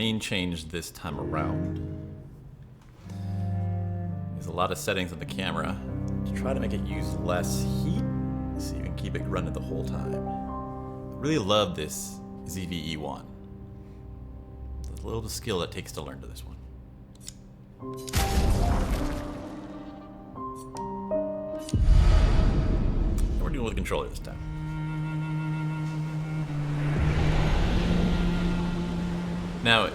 main change this time around is a lot of settings on the camera to try to make it use less heat so you can keep it running the whole time. I really love this ZVE1. There's a little skill it takes to learn to this one. And we're dealing with a controller this time. Now,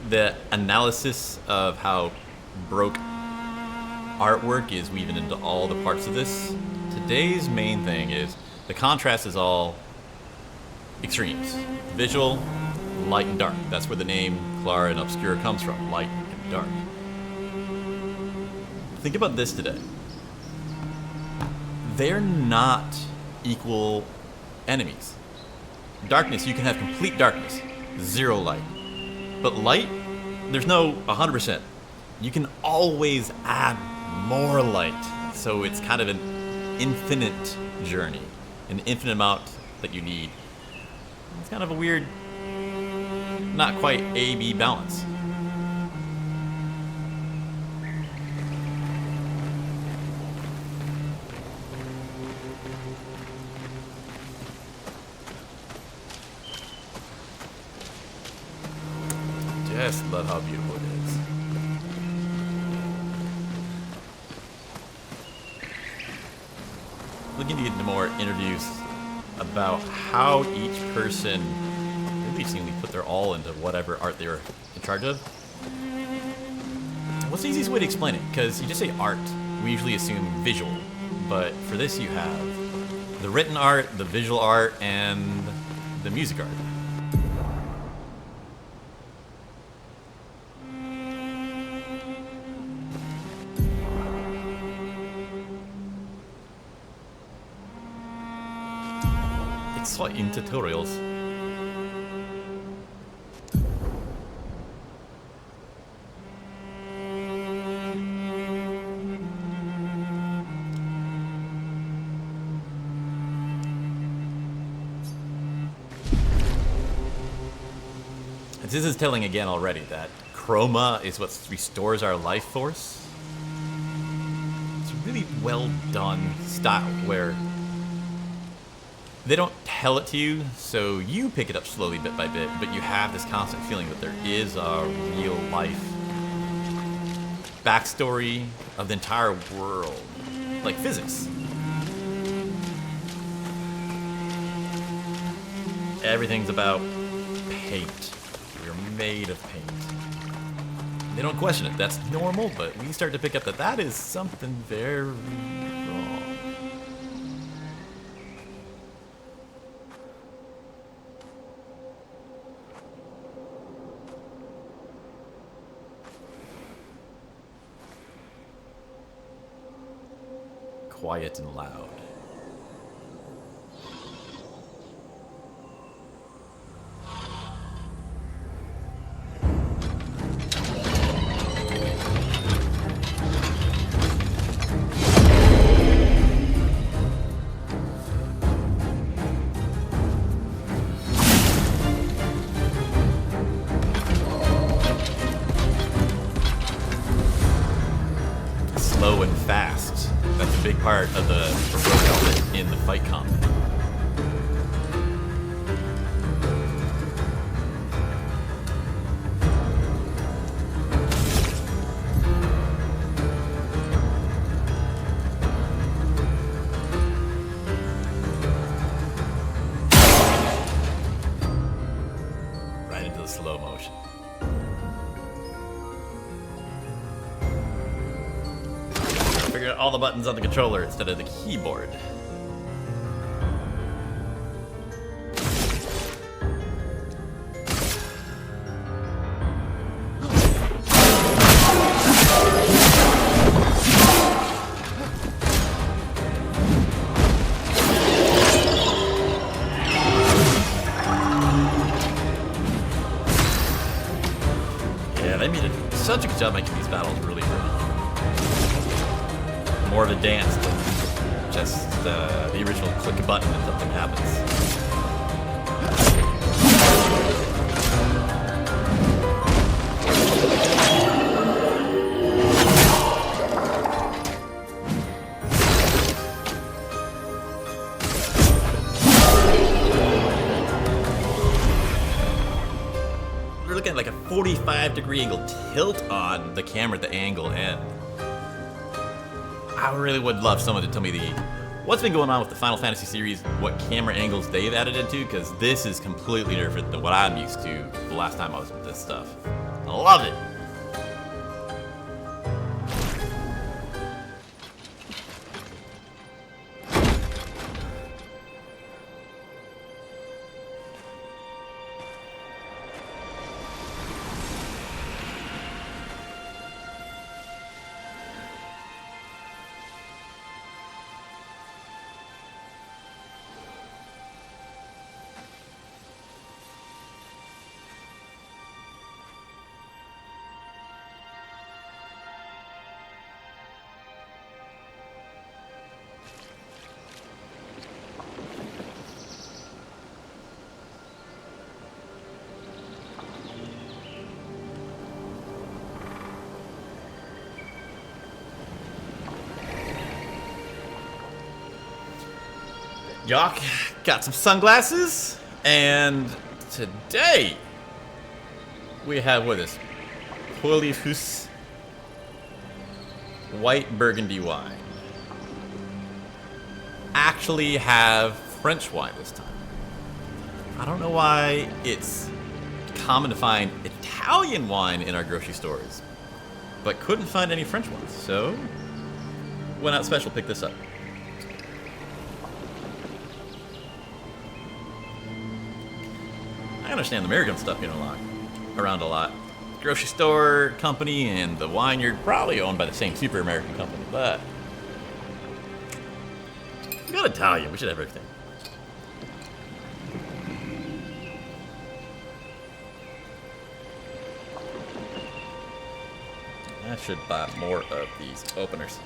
the analysis of how Baroque artwork is weaving into all the parts of this, today's main thing is the contrast is all extremes. Visual, light and dark. That's where the name Clara and Obscura comes from, light and dark. Think about this today. They're not equal enemies. Darkness, you can have complete darkness, zero light. But light, there's no 100%. You can always add more light. So it's kind of an infinite journey, an infinite amount that you need. It's kind of a weird, not quite A-B balance. Just love how beautiful it is. Looking to get into more interviews about how each person really seemingly put their all into whatever art they were in charge of. What's the easiest way to explain it? Because you just say art, we usually assume visual. But for this you have the written art, the visual art, and the music art. In tutorials. And this is telling again already that chroma is what restores our life force. It's a really well done style where they don't tell it to you, so you pick it up slowly bit by bit, but you have this constant feeling that there is a real life backstory of the entire world, like physics. Everything's about paint. We're made of paint. They don't question it. That's normal, but we start to pick up that that is something very wrong. Quiet and loud. Slow and fast. That's a big part of the Baroque element in the fight combat. Right into the slow motion. Figure out all the buttons on the controller instead of the keyboard. Yeah, they made such a good job making these battles really pretty. More of a dance than just the original click a button and something happens. looking at like a 45-degree angle tilt on the camera at the angle end. I really would love someone to tell me what's been going on with the Final Fantasy series, what camera angles they've added into, because this is completely different than what I'm used to the last time I was with this stuff. I love it. Jock got some sunglasses, and today we have with us Poilifus white burgundy wine. Actually have French wine this time. I don't know why it's common to find Italian wine in our grocery stores, but couldn't find any French ones, so went out special, picked this up. I understand the American stuff being around a lot. Grocery store company and the wine you're probably owned by the same super American company, but we got Italian, we should have everything. I should buy more of these openers.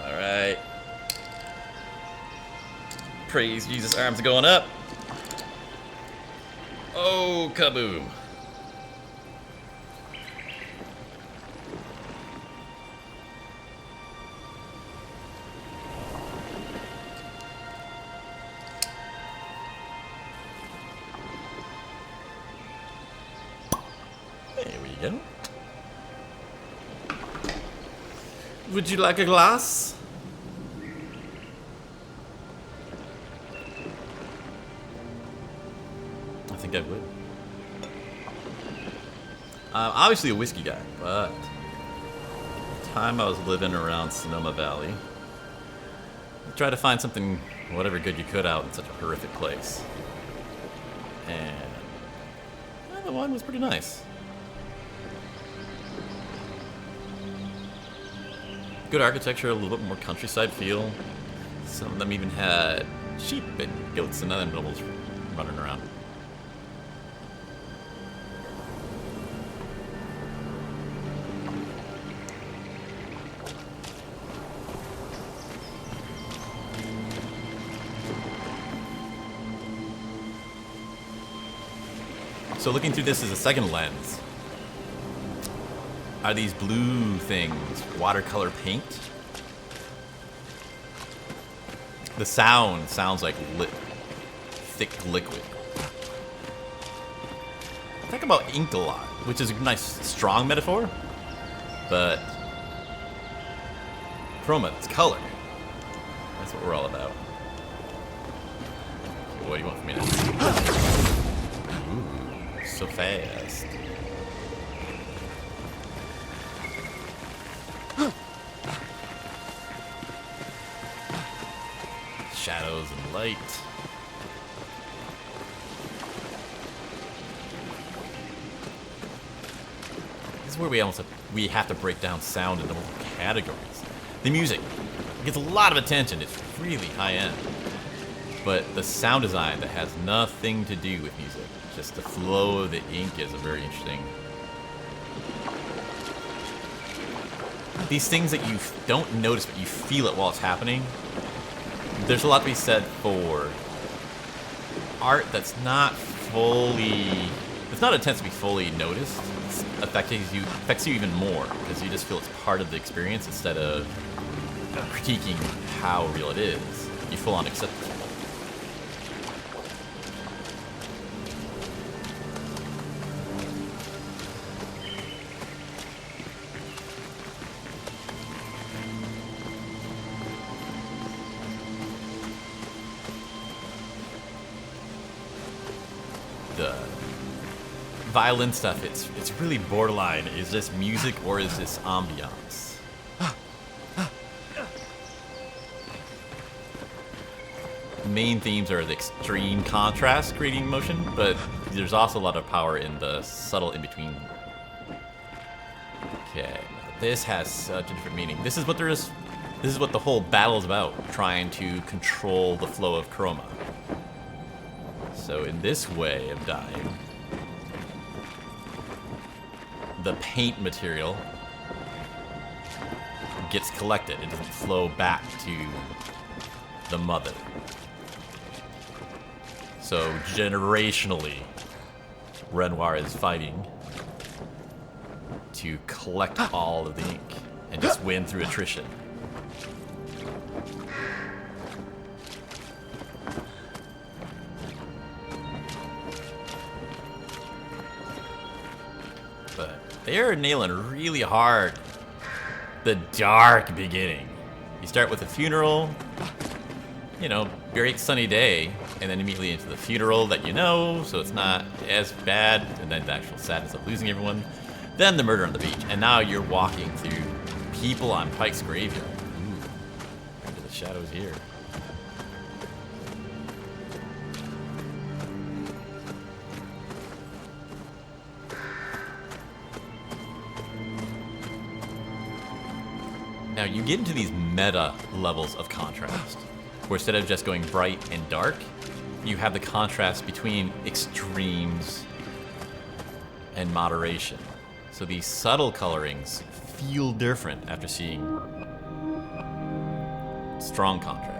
Alright. Praise Jesus, arms are going up. Oh, kaboom. There we go. Would you like a glass? I think I would. I'm obviously a whiskey guy, but the time I was living around Sonoma Valley, I tried to find something, whatever good you could out in such a horrific place. And well, the wine was pretty nice. Good architecture, a little bit more countryside feel. Some of them even had sheep and goats and other animals running around. So looking through this as a second lens, are these blue things watercolor paint? The sound sounds like thick liquid. I talk about ink a lot, which is a nice strong metaphor, but chroma, it's color. That's what we're all about. So what do you want from me now? Ooh, so fast. Shadows and light. This is where we have to break down sound into multiple categories. The music gets a lot of attention. It's really high end. But the sound design that has nothing to do with music, just the flow of the ink is a very interesting. These things that you don't notice but you feel it while it's happening. There's a lot to be said for art that's not intended to be fully noticed. It affects you even more because you just feel it's part of the experience instead of critiquing how real it is. You full on accept it. the violin stuff, it's really borderline. Is this music or is this ambiance? Main themes are the extreme contrast creating motion, but there's also a lot of power in the subtle in-between. Okay, this has such a different meaning. This is what the whole battle is about, trying to control the flow of chroma. So in this way of dying, the paint material gets collected. It doesn't flow back to the mother. So generationally, Renoir is fighting to collect all of the ink and just win through attrition. But they're nailing really hard the dark beginning. You start with a funeral, you know, very sunny day, and then immediately into the funeral that you know, so it's not as bad, and then the actual sadness of losing everyone. Then the murder on the beach, and now you're walking through people on Pike's graveyard. Ooh, into the shadows here. Now you get into these meta levels of contrast, where instead of just going bright and dark, you have the contrast between extremes and moderation. So these subtle colorings feel different after seeing strong contrasts.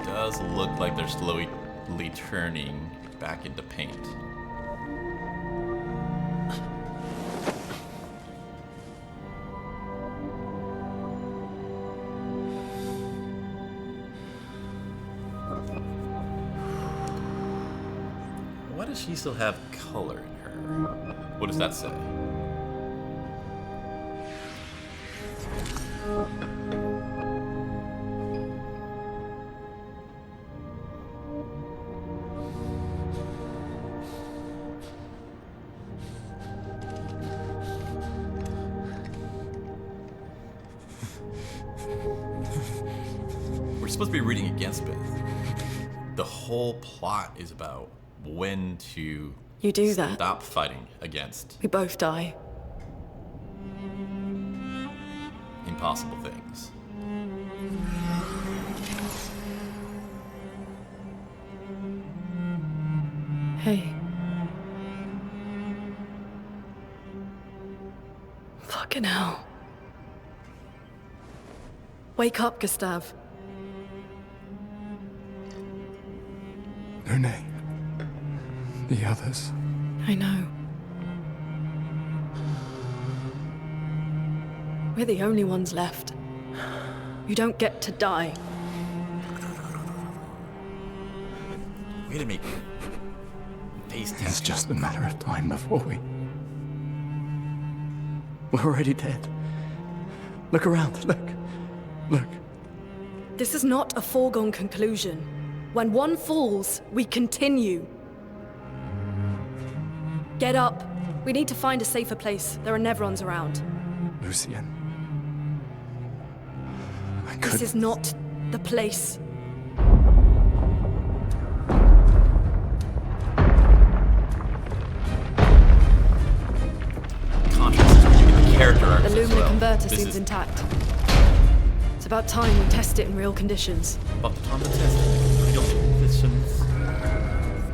Does look like they're slowly turning back into paint. Why does she still have color in her? What does that say? We're supposed to be reading against Beth. The whole plot is about when to stop fighting against We both die. impossible things. Hey. Fucking hell. Wake up, Gustave. Renee. The others. I know. We're the only ones left. You don't get to die. Way to make face It's test. just a matter of time before we're already dead. Look around. Look. This is not a foregone conclusion. When one falls, we continue. Get up. We need to find a safer place. There are Nevrons around. Lucien. This is not the place. Contrast is where you get the character arcs The as luminous well. converter This seems is intact. It's about time we test it in real conditions. about the time to test real conditions.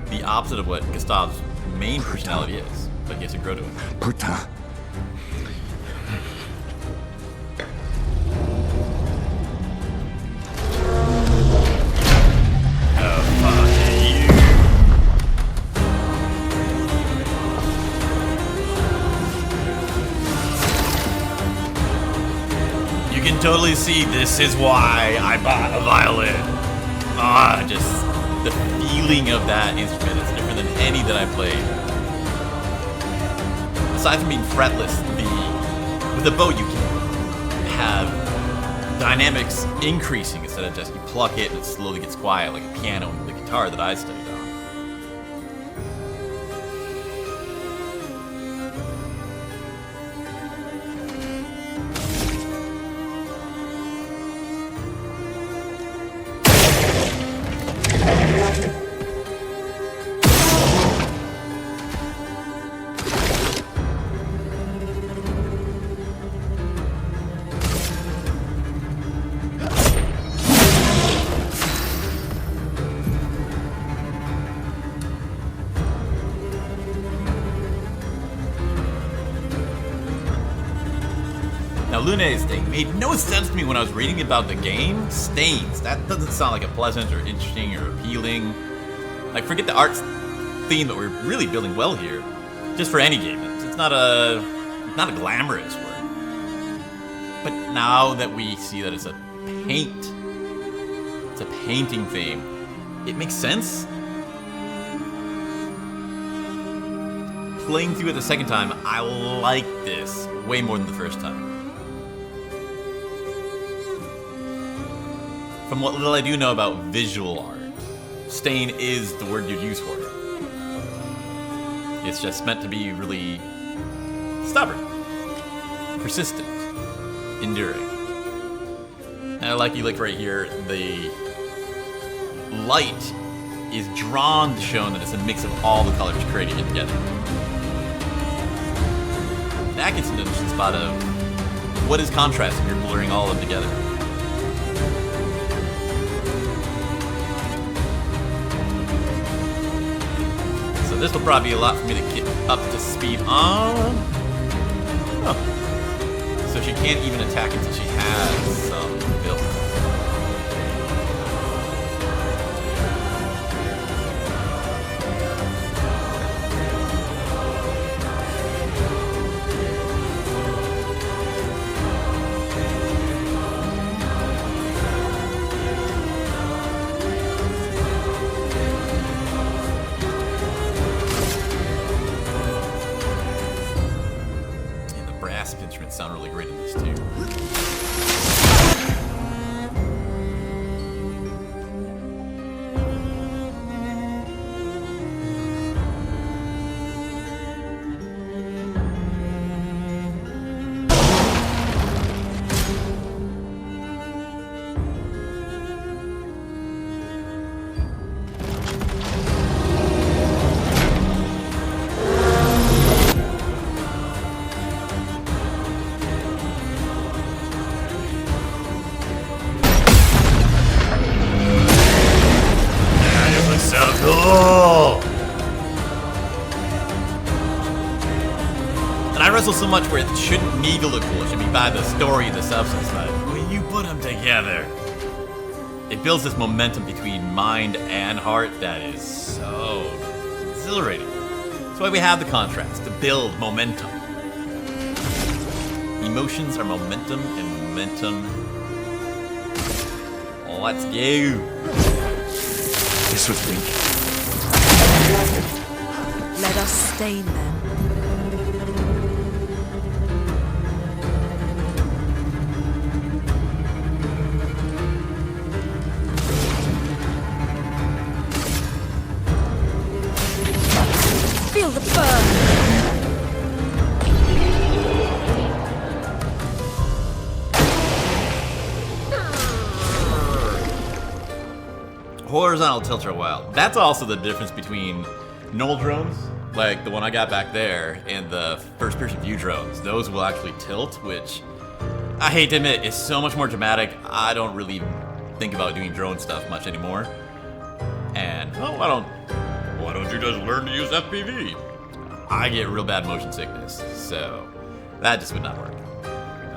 The opposite of what Gustave's main personality is, but he has to grow to it. Putain. You can totally see this is why I bought a violin. Just the feeling of that instrument is different than any that I played. Aside from being fretless, with the bow you can have dynamics increasing instead of just you pluck it and it slowly gets quiet like a piano and the guitar that I studied on. Now, Lune's thing made no sense to me when I was reading about the game. Stains. That doesn't sound like a pleasant or interesting or appealing. Like, forget the arts theme that we're really building well here. Just for any game. It's not a glamorous word. But now that we see that it's a painting theme, it makes sense. Playing through it the second time, I like this way more than the first time. From what little I do know about visual art, stain is the word you'd use for it. It's just meant to be really stubborn, persistent, enduring. And I like right here, the light is drawn to show that it's a mix of all the colors creating it together. That gets into the interesting spot of what is contrast if you're blurring all of them together. So this will probably be a lot for me to get up to speed on. Oh. So she can't even attack until she has some build. Instruments sound really great in this too. And I wrestle so much where it shouldn't need to look cool. It should be by the story and the substance. But when you put them together, it builds this momentum between mind and heart that is so exhilarating. That's why we have the contrast, to build momentum. Emotions are momentum, and momentum... Let's go. This was weak. Let us stain them. Feel the burn. Horizontal tilt are wild. That's also the difference between null drones, like the one I got back there, and the first-person view drones. Those will actually tilt, which I hate to admit is so much more dramatic. I don't really think about doing drone stuff much anymore. And why don't you just learn to use FPV? I get real bad motion sickness, so that just would not work.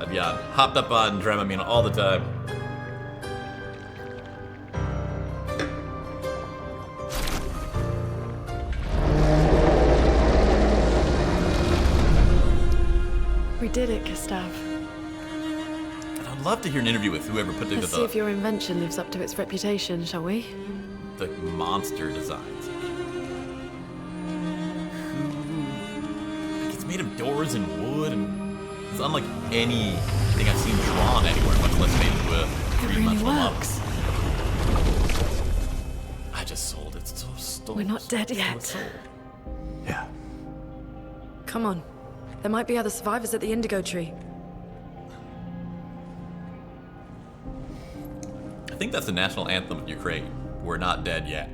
I'd be hopped up on Dramamine all the time. We did it, Gustave. I don't I'd love to hear an interview with whoever put together Let's see if your invention lives up to its reputation, shall we? the monster designs. Like, it's made of doors and wood, and it's unlike anything I've seen drawn anywhere, much less made into a It really three-dimensional model. works. I just sold it. So stole. We're not dead yet. Sold. Yeah. Come on. There might be other survivors at the Indigo Tree. I think that's the national anthem of Ukraine. We're not dead yet.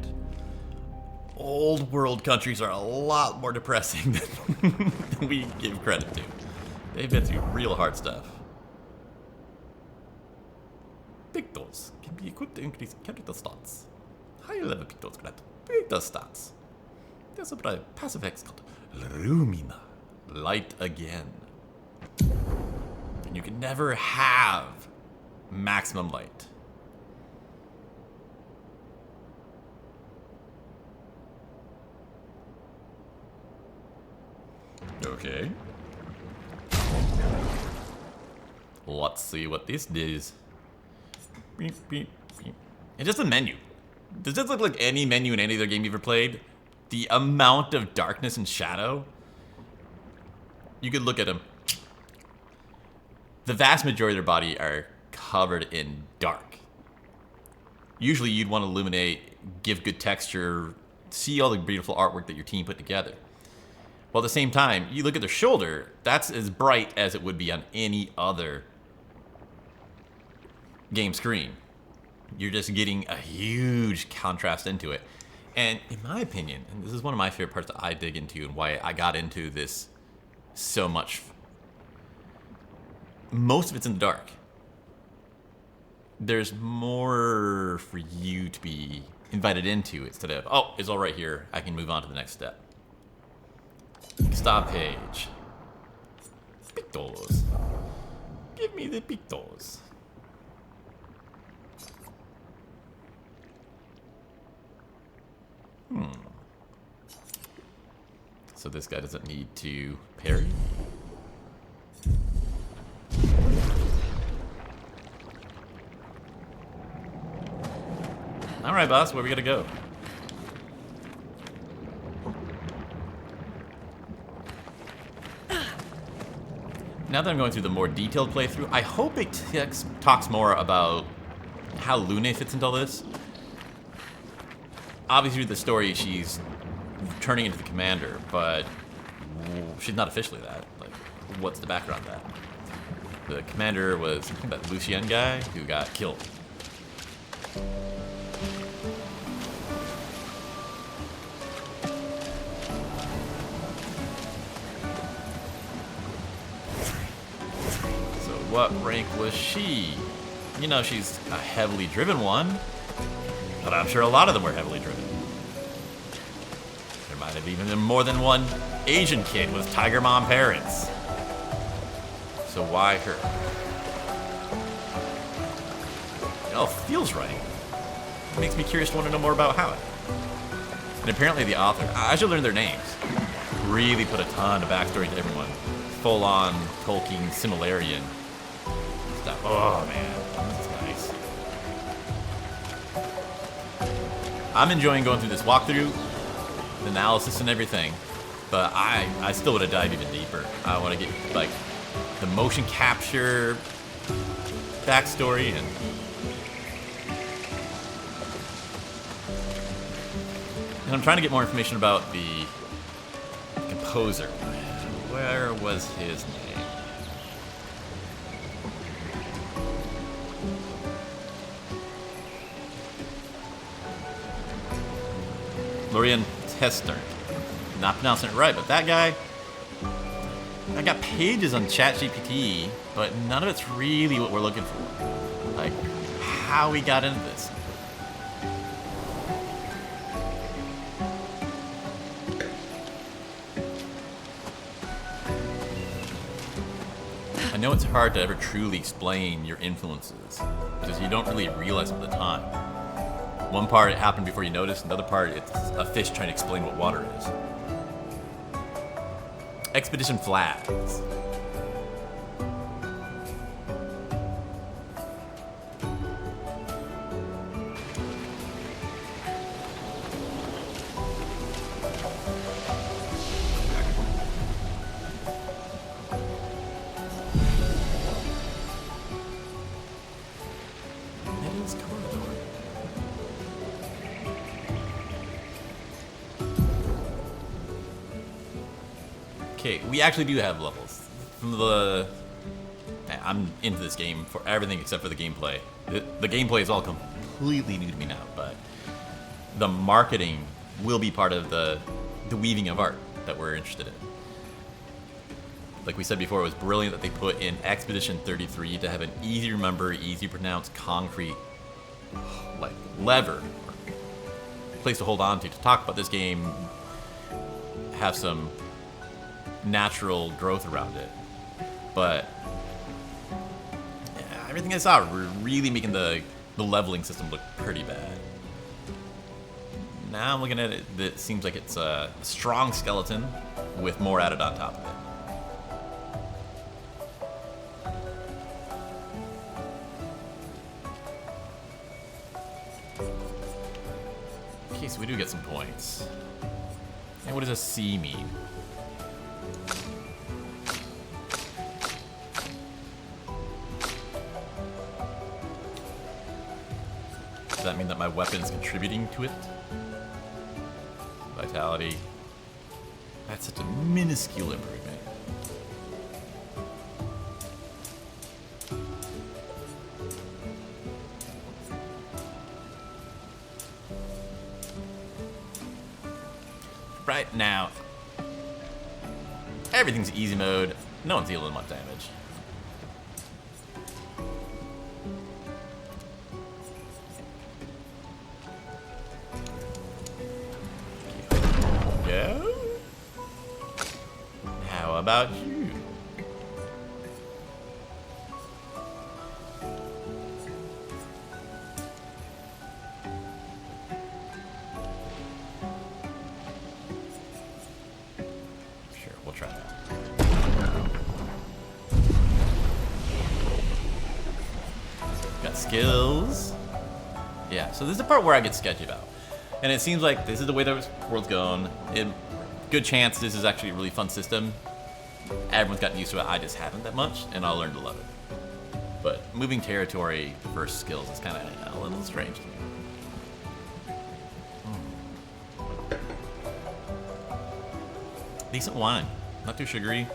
Old world countries are a lot more depressing than we give credit to. They've been through real hard stuff. Pictals can be equipped to increase character stats. Higher level pictals grant greater stats. There's a passive X called Lumina. Light again. And you can never have maximum light. Okay. Let's see what this does. It's just a menu. Does this look like any menu in any other game you've ever played? The amount of darkness and shadow. You could look at them. The vast majority of their body are covered in dark. Usually you'd want to illuminate, give good texture, see all the beautiful artwork that your team put together. While at the same time, you look at their shoulder, that's as bright as it would be on any other game screen. You're just getting a huge contrast into it. And in my opinion, and this is one of my favorite parts that I dig into and why I got into this so much, most of it's in the dark. There's more for you to be invited into instead of, oh, it's all right here, I can move on to the next step. Stop page. Pictos. Give me the pictos. So this guy doesn't need to parry. Alright, boss, where we gotta go? Now that I'm going through the more detailed playthrough, I hope it talks more about how Lune fits into all this. Obviously, through the story, she's turning into the commander, but she's not officially that. Like, what's the background of that? The commander was that Lucien guy who got killed. What rank was she? You know, she's a heavily driven one, but I'm sure a lot of them were heavily driven. There might have even been more than one Asian kid with Tiger Mom parents. So why her? It all feels right. It makes me curious to want to know more about how it. And apparently the author, I should learn their names, really put a ton of backstory to everyone. Full-on Tolkien similarian. Oh man, this is nice. I'm enjoying going through this walkthrough, the analysis and everything, but I still want to dive even deeper. I want to get like the motion capture backstory and I'm trying to get more information about the composer. Where was his name? Florian Tester. Not pronouncing it right, but that guy, I got pages on ChatGPT, but none of it's really what we're looking for. Like, how we got into this. I know it's hard to ever truly explain your influences, because you don't really realize them at the time. One part it happened before you noticed, another part it's a fish trying to explain what water is. Expedition flags. this corridor? Okay, we actually do have levels. From the... I'm into this game for everything except for the gameplay. The gameplay is all completely new to me now, but the marketing will be part of the weaving of art that we're interested in. Like we said before, it was brilliant that they put in Expedition 33 to have an easy to remember, easy to pronounce, concrete, like, lever, place to hold on to talk about this game, have some natural growth around it. But yeah, everything I saw were really making the leveling system look pretty bad. Now I'm looking at it, it seems like it's a strong skeleton with more added on top of it. Okay, so we do get some points. And what does a C mean? Does that mean that my weapon is contributing to it? Vitality. That's such a minuscule improvement. Right now, everything's easy mode. No one's dealing much damage. Go. How about you? Sure, we'll try that. Got skills. Yeah, so this is the part where I get sketchy about. And it seems like this is the way the world's going. Good chance this is actually a really fun system. Everyone's gotten used to it. I just haven't that much, and I'll learn to love it. But moving territory versus skills is kind of a little strange to me. Decent wine. Not too sugary.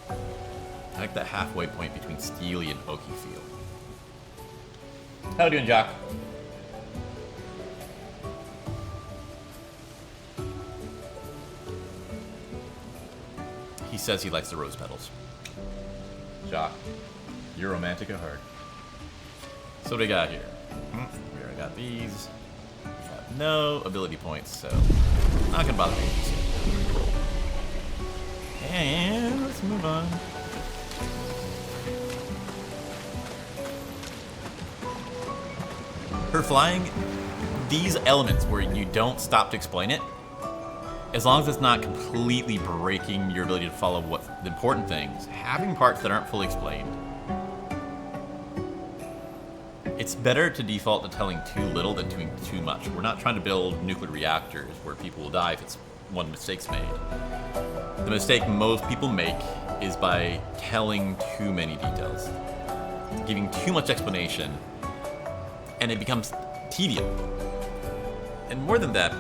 I like that halfway point between steely and oaky feel. How you doing, Jock? He says he likes the rose petals. Jock, you're romantic at heart. So what do we got here? We already got these. We have no ability points, so I'm not gonna bother with these yet. And let's move on. Her flying, these elements where you don't stop to explain it, as long as it's not completely breaking your ability to follow what the important things, having parts that aren't fully explained, it's better to default to telling too little than doing too much. We're not trying to build nuclear reactors where people will die if it's one mistake's made. The mistake most people make is by telling too many details, giving too much explanation, and it becomes tedious. And more than that,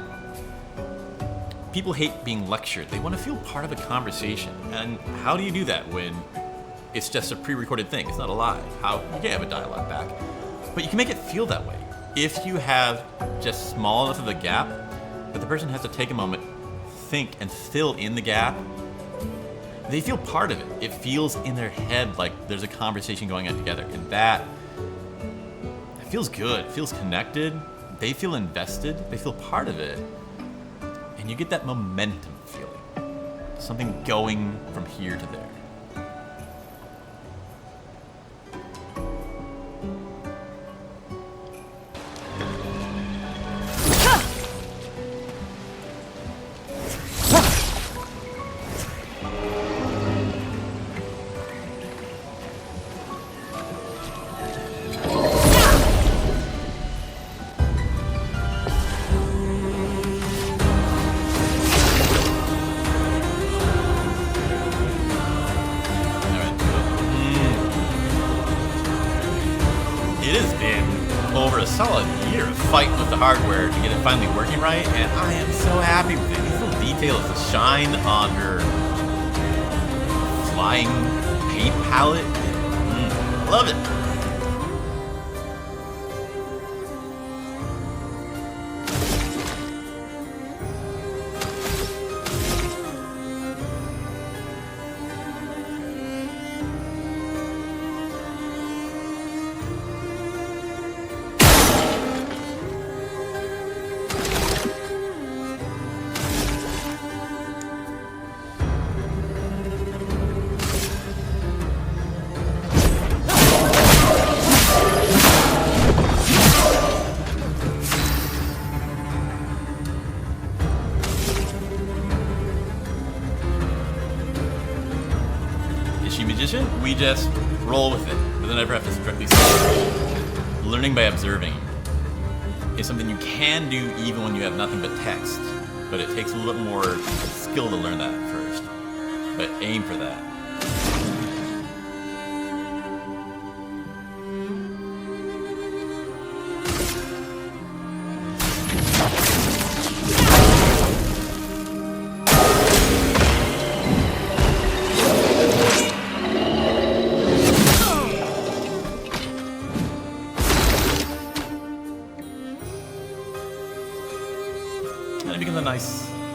people hate being lectured. They want to feel part of a conversation. And how do you do that when it's just a pre-recorded thing? It's not alive. You can have a dialogue back, but you can make it feel that way. If you have just small enough of a gap that the person has to take a moment, think, and fill in the gap, they feel part of it. It feels in their head like there's a conversation going on together. And that feels good. It feels connected. They feel invested. They feel part of it. And you get that momentum feeling. Something going from here to there. It has been over a solid year of fighting with the hardware to get it finally working right, and I am so happy with it. These little details, the shine on her flying paint palette. Love it. Magician, we just roll with it, but then never have to strictly say. Learning by observing is something you can do even when you have nothing but text, but it takes a little more skill to learn that first. But aim for that.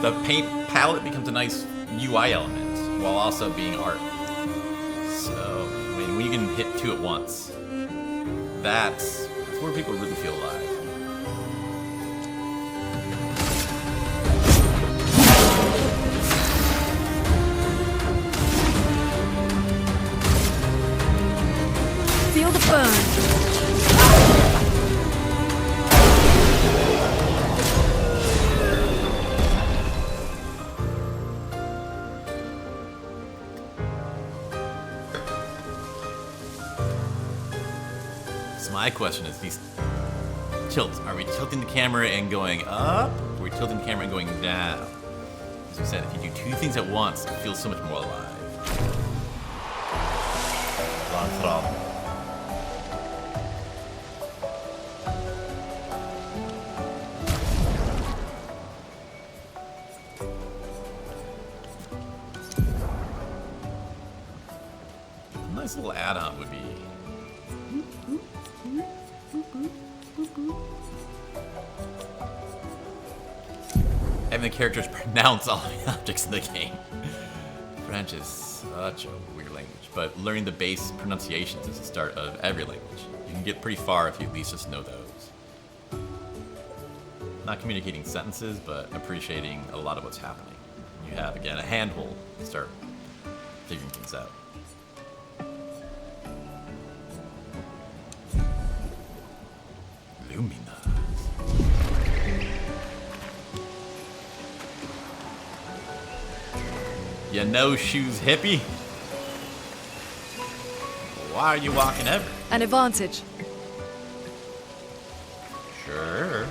The paint palette becomes a nice UI element while also being art. So, I mean, when you can hit two at once, that's where people really feel alive. Feel the burn. My question is, these tilts, are we tilting the camera and going up, or are we tilting the camera and going down? As we said, if you do two things at once, it feels so much more alive. Long throttle. A nice little add-on would be having the characters pronounce all the objects in the game. French is such a weird language, but learning the base pronunciations is the start of every language. You can get pretty far if you at least just know those. Not communicating sentences, but appreciating a lot of what's happening. You have, again, a handhold to start figuring things out. Lumina. You no shoes hippie? Why are you walking ever? An advantage. Sure.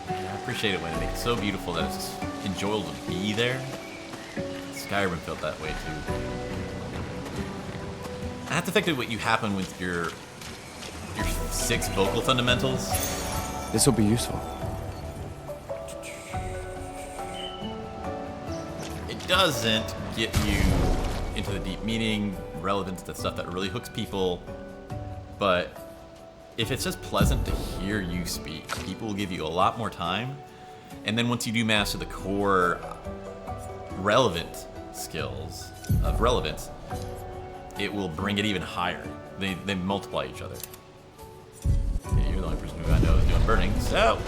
I appreciate it when it makes it so beautiful that it's enjoyable to be there. Skyrim felt that way too. That's affected what you happen with your 6 vocal fundamentals. This will be useful. It doesn't get you into the deep meaning, relevance, that stuff that really hooks people, but if it's just pleasant to hear you speak, people will give you a lot more time, and then once you do master the core relevant skills of relevance, it will bring it even higher. They multiply each other. Okay, you're the only person who I know is doing burning, so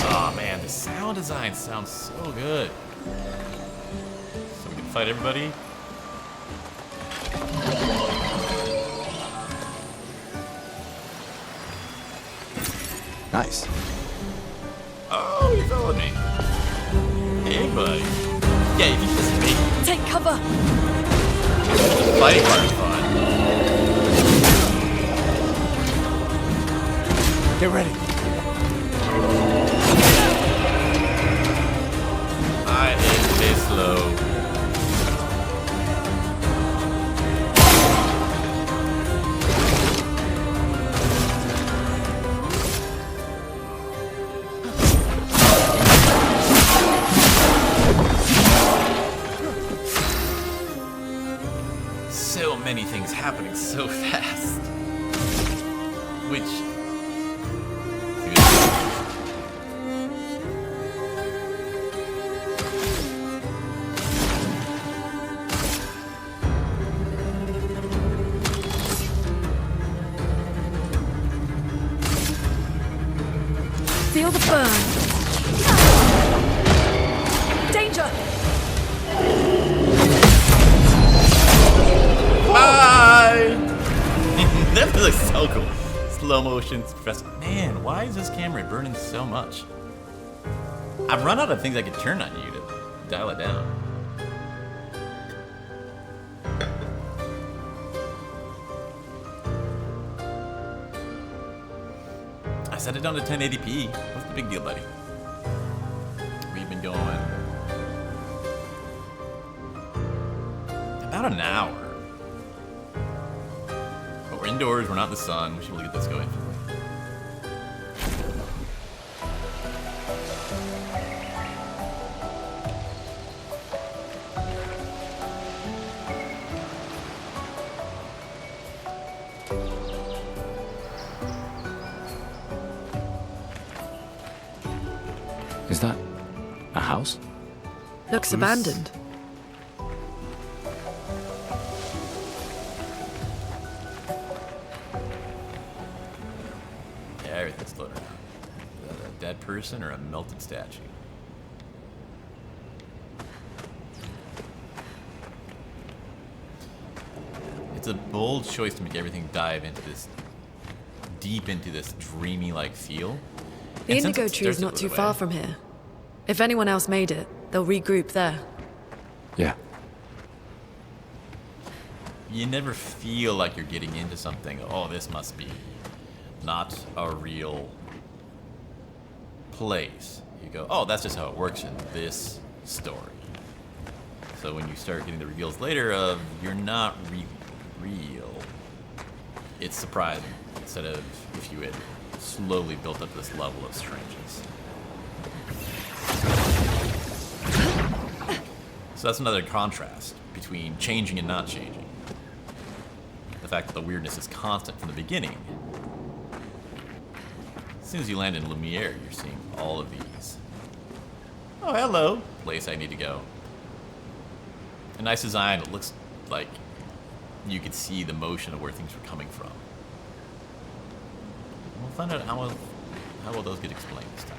oh man, the sound design sounds so good. So we can fight everybody. Nice. Oh, you followed me. Hey, buddy. Yeah, you can just make Take cover. the fighting part fun. Get ready. I am this slow. many things happening so fast. Which... Feel the burn. Danger! Bye! That looks so cool. Slow motion, man, why is this camera burning so much? I've run out of things I could turn on you to dial it down. I set it down to 1080p. What's the big deal, buddy? We've been going about an hour. But we're indoors, we're not in the sun. We should really get this going. Is that a house? Looks abandoned. Yeah, everything's floating around. Is that a dead person or a melted statue? It's a bold choice to make everything dive into this, deep into this dreamy-like feel. The And since indigo it tree is starts not to too put far away- from here. If anyone else made it, they'll regroup there. Yeah. You never feel like you're getting into something. Oh, this must be not a real place. You go, oh, that's just how it works in this story. So when you start getting the reveals later of you're not really real, it's surprising instead of if you had slowly built up this level of strangeness. So that's another contrast between changing and not changing. The fact that the weirdness is constant from the beginning. As soon as you land in Lumiere, you're seeing all of these. Oh, hello. Place I need to go. A nice design. It looks like you could see the motion of where things were coming from. We'll find out how will those get explained this time.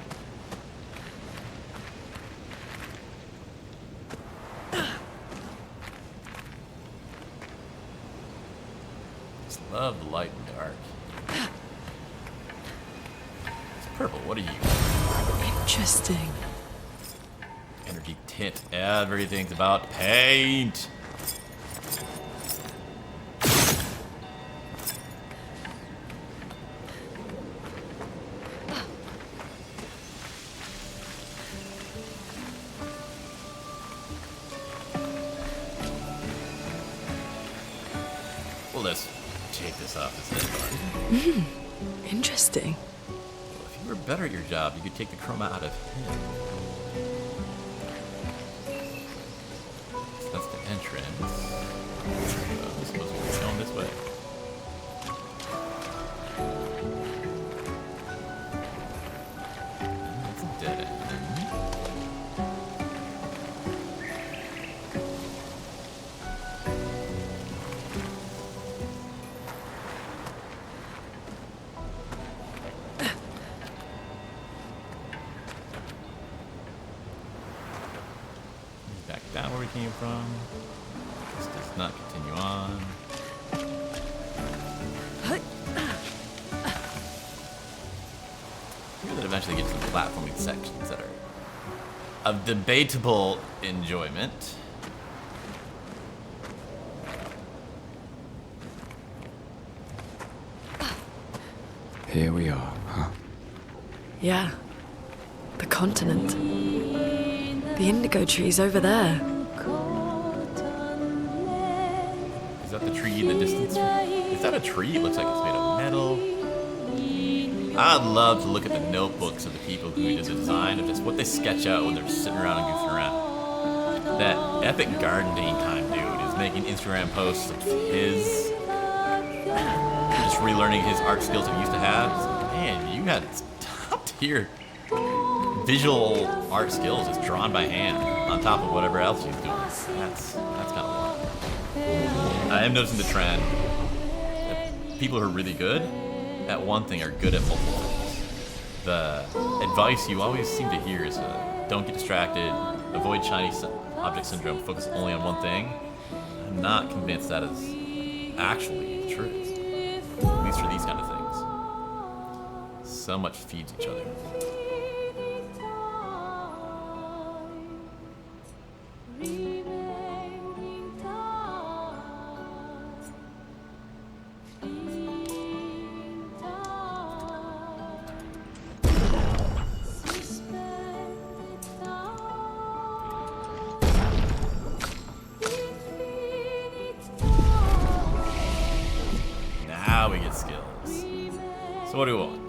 Just love the light and dark. It's purple. What are you? Interesting. Energy tint. Everything's about paint. Well, let's take this off this thing. Interesting. Well, if you were better at your job, you could take the chroma out of him. So that's the entrance. I'm supposed to be going this way. That's a dead end. Back down where we came from. This does not continue on. Maybe that eventually get to the platforming sections that are of debatable enjoyment. Here we are, huh? Yeah. The continent. The indigo tree's over there. Is that the tree in the distance? Is that a tree? It looks like it's made of metal. I'd love to look at the notebooks of the people who did the design of just what they sketch out when they're sitting around and goofing around. That epic gardening time dude He's making Instagram posts of his, just relearning his art skills that he used to have. Man, you had top tier visual art skills just drawn by hand on top of whatever else he's doing. That's kind of wild. I am noticing the trend that people who are really good at one thing are good at multiple things. The advice you always seem to hear is don't get distracted, avoid shiny object syndrome, focus only on one thing. I'm not convinced that is actually the truth, at least for these kind of things. So much feeds each other. Now we get skills. So what do we want?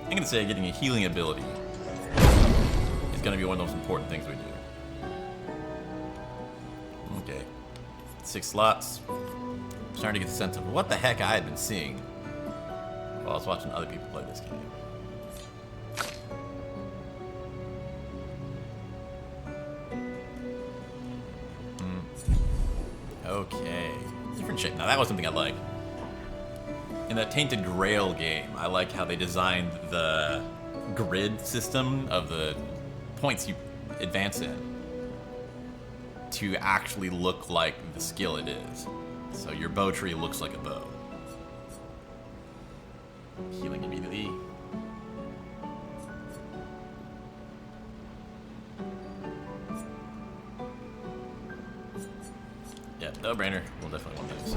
I'm gonna say getting a healing ability is gonna be one of the most important things we do. Okay. 6 slots. I'm starting to get the sense of what the heck I had been seeing while I was watching other people play this game. Okay. Different shape. Now that was something I liked. In that Tainted Grail game, I like how they designed the grid system of the points you advance in to actually look like the skill it is. So your bow tree looks like a bow. Healing immediately. Yeah, no-brainer. We'll definitely want this.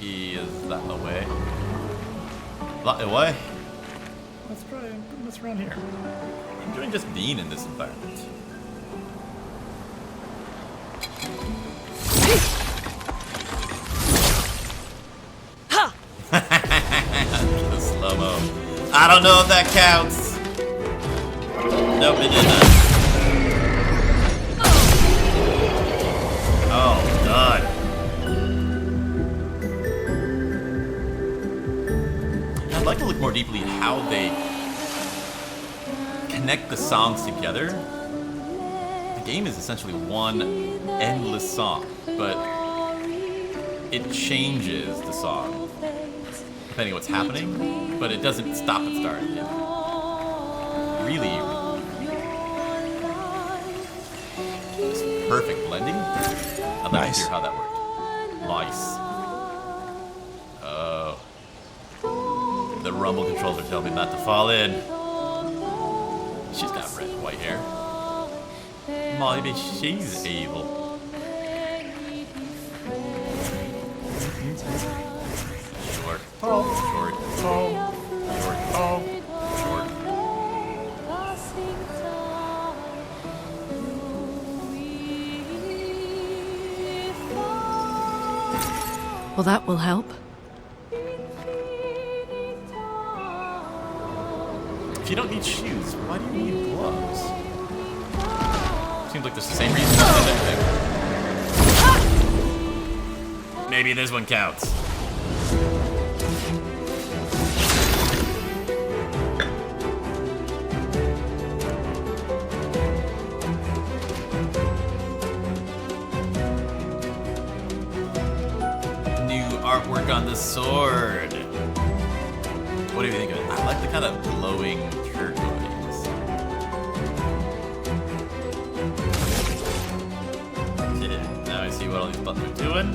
Is that the way? That way? Let's try and put this around here. I'm enjoying just being in this environment. Ha! The slow-mo. I don't know if that counts. Nope, it didn't. Oh, God. I'd like to look more deeply at how they connect the songs together. The game is essentially one endless song, but it changes the song depending on what's happening, but it doesn't stop and start again. Really, just perfect blending. I'd like to hear how that worked. Nice. The rumble controls are telling me not to fall in. She's got red and white hair. Maybe she's evil. Short. Tall. Short. Tall. Short. Tall. Short. Well, that will help. If you don't need shoes, why do you need gloves? Seems like there's the same reason for everything. Maybe this one counts. New artwork on the sword. What do you think of it? I like the kind of glowing turquoise. Yeah, now I see what all these buttons are doing.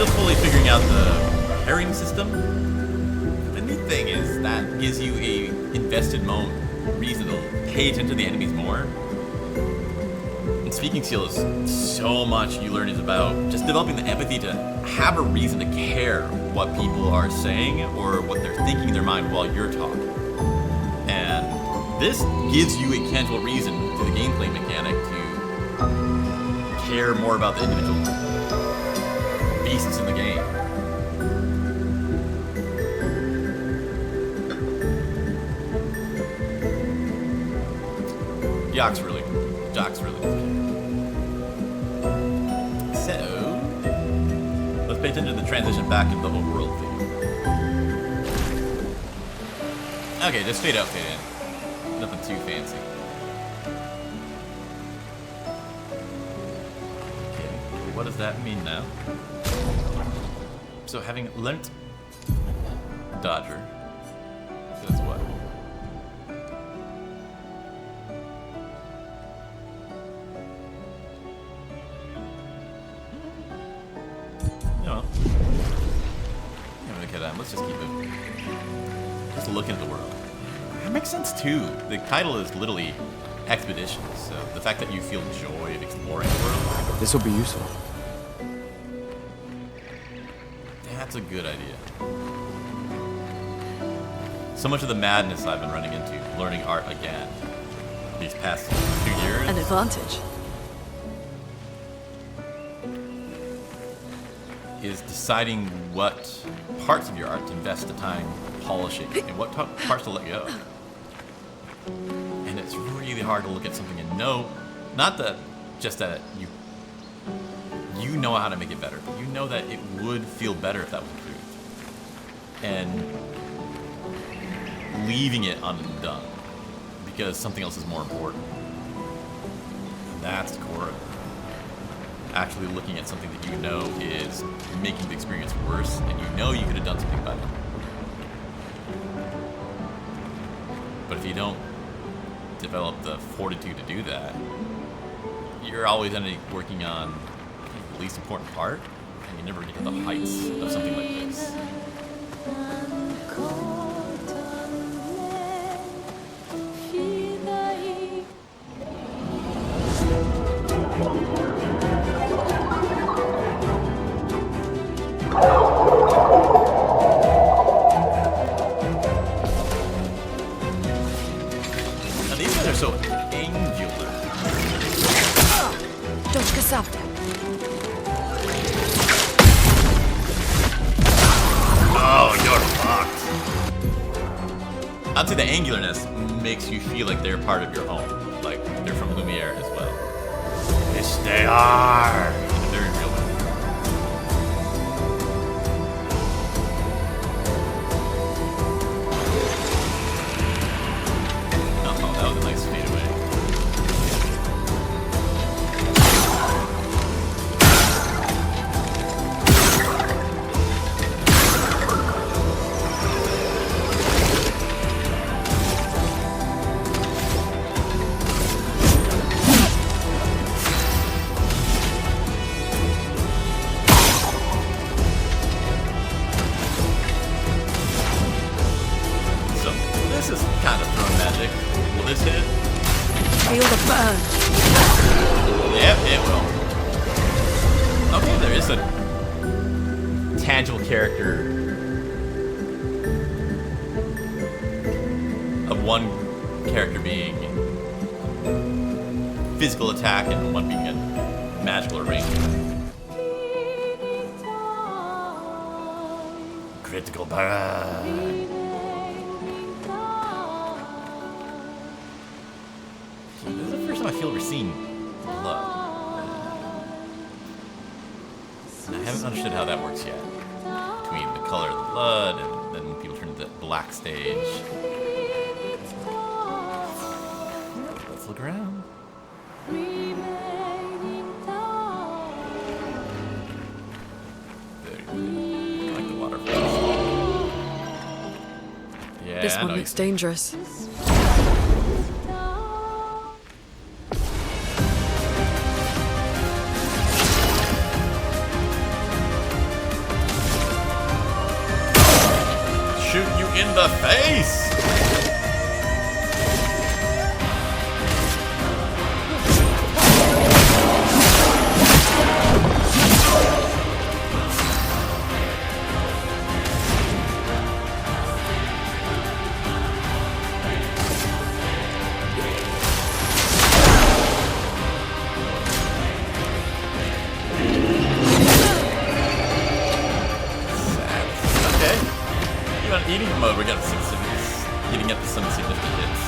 still fully figuring out the pairing system. The neat thing is that gives you a invested reason to pay attention to the enemies more. And speaking skills, so much you learn is about just developing the empathy to have a reason to care what people are saying or what they're thinking in their mind while you're talking. And this gives you a tangible reason through the gameplay mechanic to care more about the individual beasts in the game. Jock's really good. So, let's pay attention to the transition back into the whole world thing. Okay, just fade out, fade in. Nothing too fancy. Okay, what does that mean now? So, having learnt Dodger, does what? Let's just keep it. Just looking at the world. That makes sense too. The title is literally Expedition, so the fact that you feel joy of exploring the world. This will be useful. That's a good idea. So much of the madness I've been running into learning art again these past 2 years. An advantage. Is deciding what parts of your art to invest the time polishing and what parts to let go. And it's really hard to look at something and know, not that just that you know how to make it better, but you know that it would feel better if that was improved. And leaving it undone because something else is more important. And that's the core of it. Actually looking at something that you know is making the experience worse and you know you could have done something about it. But if you don't develop the fortitude to do that, you're always only working on the least important part and you never get to the heights of something like this. So angular. Don't Gustave. Oh, you're fucked. I'd say the angularness makes you feel like they're part of your home. Like they're from Lumiere as well. Yes, they are. They're in real life. Oh, that was a nice fade away. Feel the burn. Yep, it will. Okay, there is a tangible character of one character being physical attack and one being a magical arrangement. Critical burn. I feel we're seeing blood. And I haven't understood how that works yet. Between the color of the blood and then when people turn to the black stage. Let's look around. Very good. I like the waterfalls. Yeah, This one looks dangerous. the face! Eating mode, we're getting some significant hits.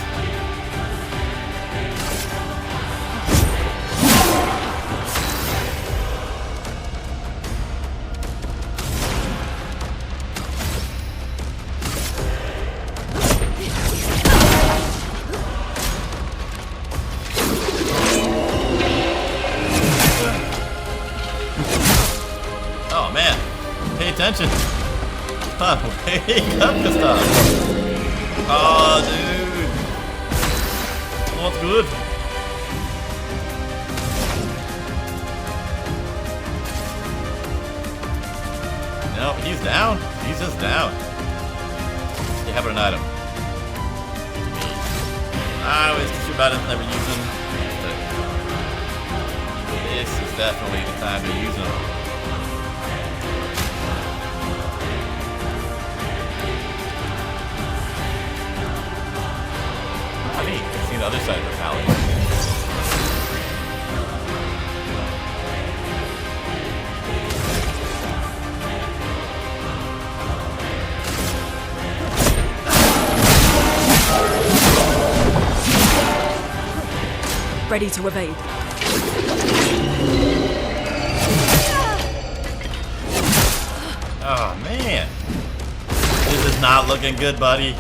Oh man, pay attention. Wake up, Gustave! Oh, dude! Not good! No, he's down. He's just down. You have an item. I always think about it, never use them. But this is definitely the time to use them. See the other side of the palette. Ready to evade. Oh man, this is not looking good, buddy.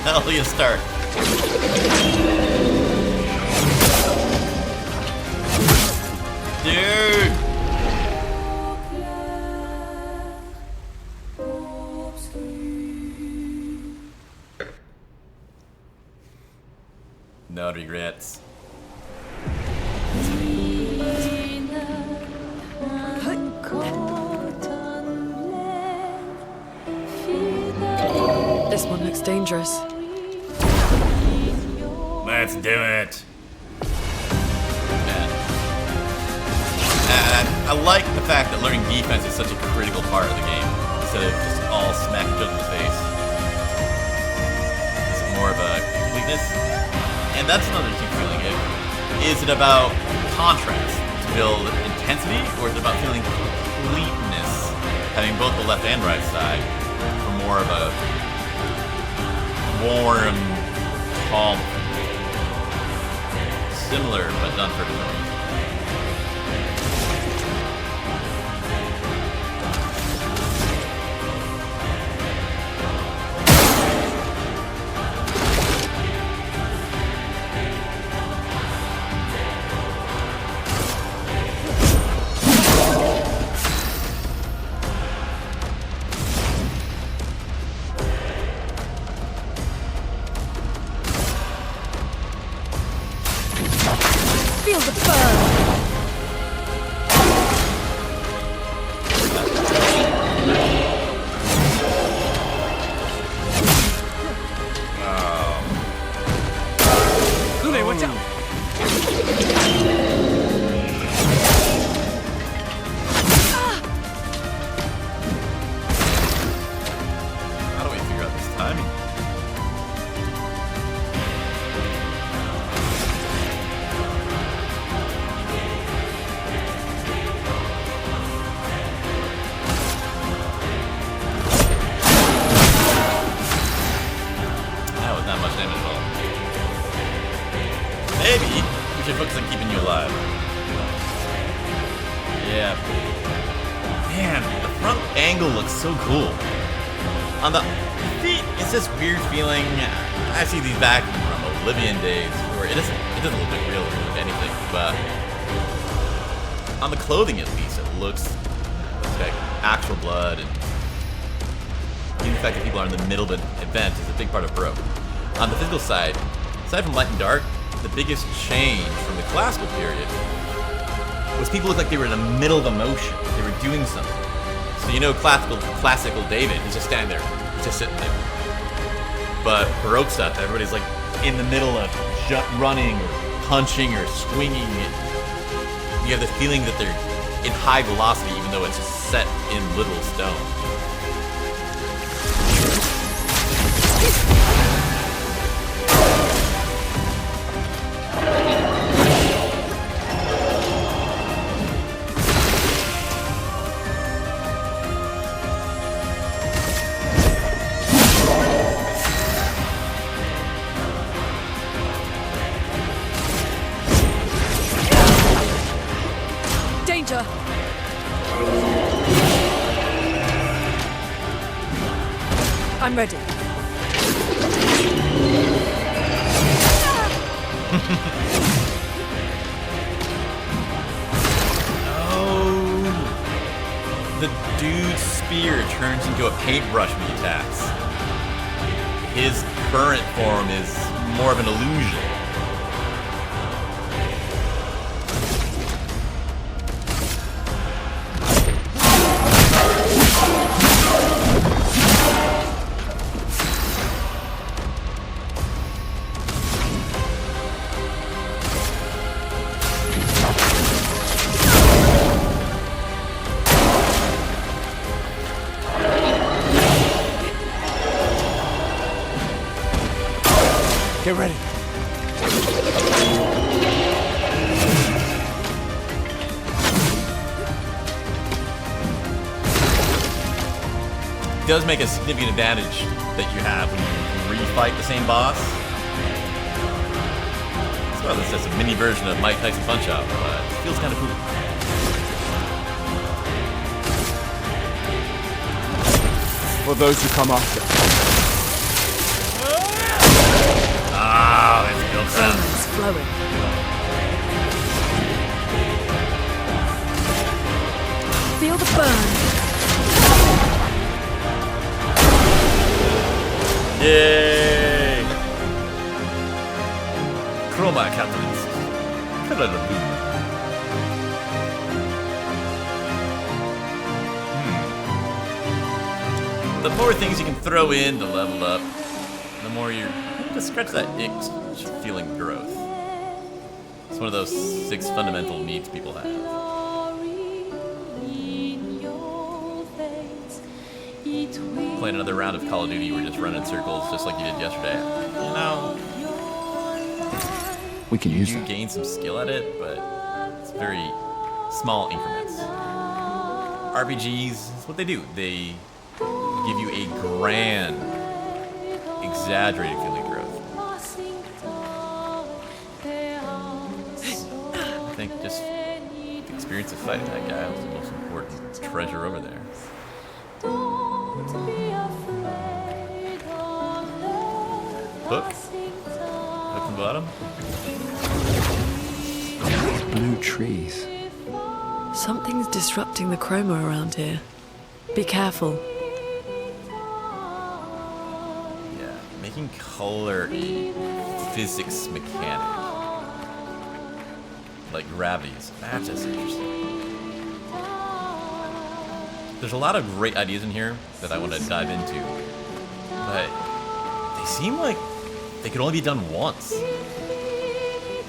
Hell, you start. Dude! No regrets. This one looks dangerous. Let's do it. Man. I like the fact that learning defense is such a critical part of the game, instead of just all smack each other in the face. Is it more of a completeness? And that's another interesting feeling. Is it about contrast to build intensity, or is it about feeling completeness, having both the left and right side for more of a warm, calm, similar but done for different reasons. Feel the burn! Watch out! How do we figure out this timing? That was not much damage at all. Maybe we should focus on keeping you alive. Yeah. Man, the front angle looks so cool. I Maybe it's this weird feeling. I see these back from Oblivion days where it doesn't look like real or anything, but on the clothing at least, it looks like actual blood, and even the fact that people are in the middle of an event is a big part of Baroque. On the physical side, aside from light and dark, the biggest change from the classical period was people looked like they were in the middle of a motion. They were doing something. So you know classical David, he's just standing there, he's just sitting there. But Baroque stuff, everybody's like in the middle of running or punching or swinging. You have the feeling that they're in high velocity even though it's set in literal stone. Danger! I'm ready. Oh, the dude's spear turns into a paintbrush when he attacks. His current form is more of an illusion. Get ready. It does make a significant advantage that you have when you refight the same boss. So this is a mini version of Mike Tyson Punch-Out, but it feels kind of cool. For those who come after. Ah, it's built up. It's flowing. Feel the burn. Yay! Chroma catalyst. Color blue. The more things you can throw in to level up, the more you're to scratch that itch feeling growth. It's one of those 6 fundamental needs people have. Playing another round of Call of Duty, we're just running in circles just like you did yesterday. You know, We can use you that. gain some skill at it, but it's very small increments. RPGs, that's what they do. They give you a grand, exaggerated feeling of growth. I think just the experience of fighting that guy was the most important treasure over there. Hook? Hook from the bottom? Blue trees. Something's disrupting the chroma around here. Be careful. Yeah, making color a physics mechanic. Like gravities. That's just interesting. There's a lot of great ideas in here that I want to dive into, but they seem like they could only be done once.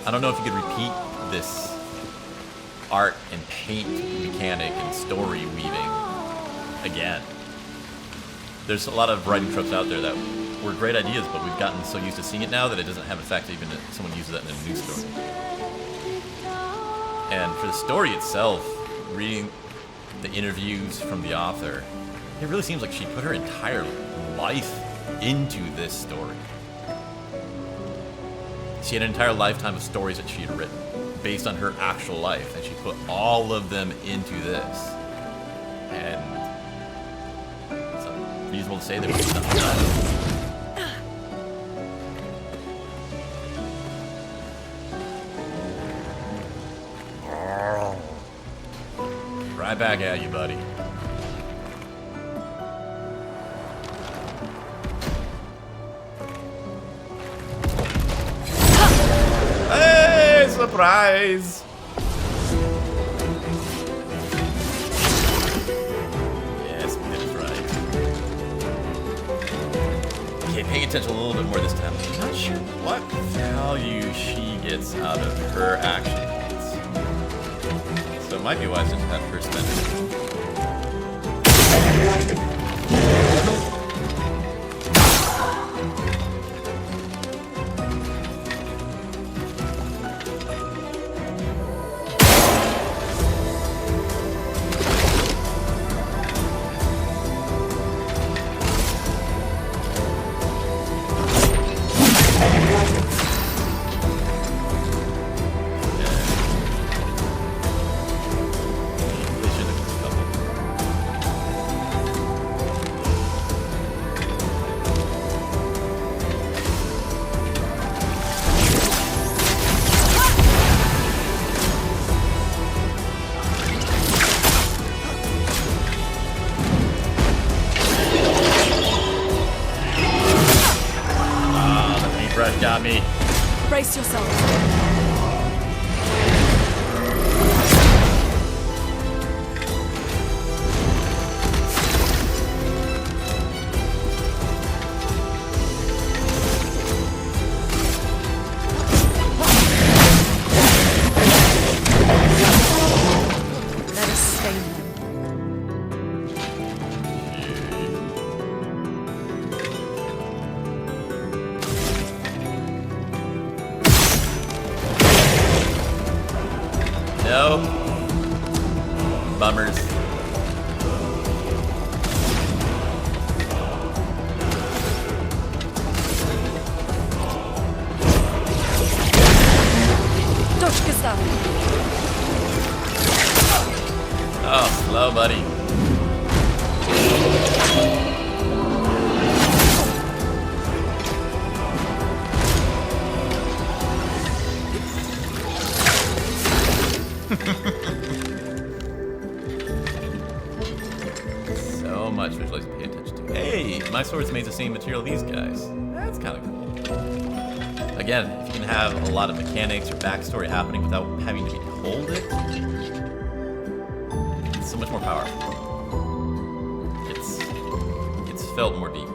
I don't know if you could repeat this art and paint mechanic and story weaving again. There's a lot of writing tropes out there that were great ideas, but we've gotten so used to seeing it now that it doesn't have effect even if someone uses that in a new story. And for the story itself, reading the interviews from the author, it really seems like she put her entire life into this story. She had an entire lifetime of stories that she had written based on her actual life, and she put all of them into this. And it's reasonable to say there was nothing left. Right back at you, buddy. Hey, surprise! Yes, we did it right. Okay, paying attention a little bit more this time. I'm not sure what value she gets out of her action. So it might be wise to have her spend it. Got me. Brace yourself. Let us stain them. No. Bummers. Dodge, Gustave. Oh, slow, buddy. So much visually to pay attention to. Hey, my sword's made the same material these guys. That's kind of cool. Again, if you can have a lot of mechanics or backstory happening without having to be told it, it's so much more powerful. It's felt more deeply.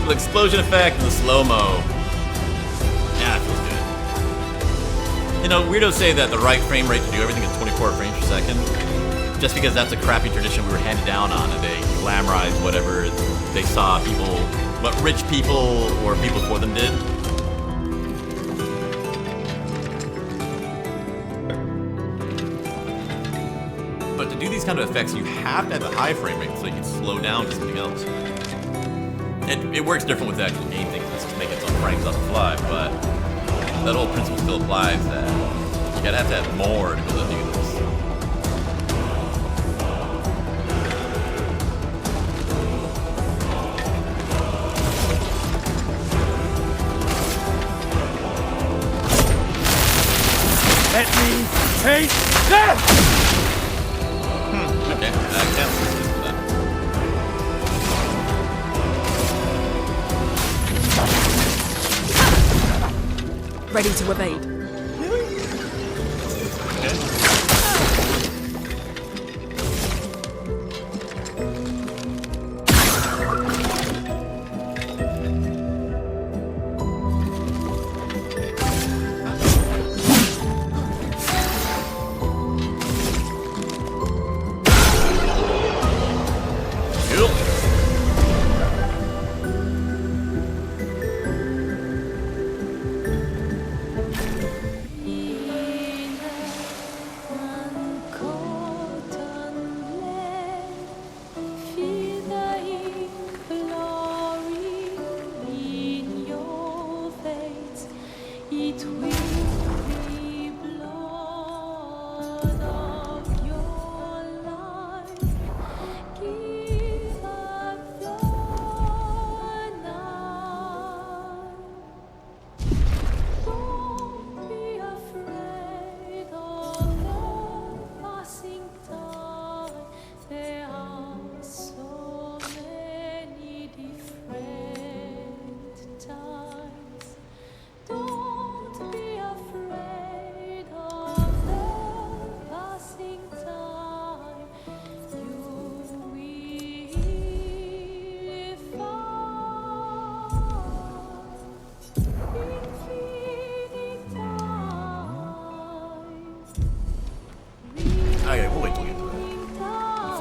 The explosion effect and the slow-mo. Yeah, it feels good. You know, weirdos say that the right frame rate to do everything is 24 frames per second, just because that's a crappy tradition we were handed down on, and they glamorize whatever they saw people, what rich people or people before them did. But to do these kind of effects, you have to have a high frame rate so you can slow down to something else. It works different with the actual game things, just to make its own frames on the fly, but that whole principle still applies that you gotta have to have more to be able to do this. Let me take that! Okay, that counts as that. Ready to evade. Okay.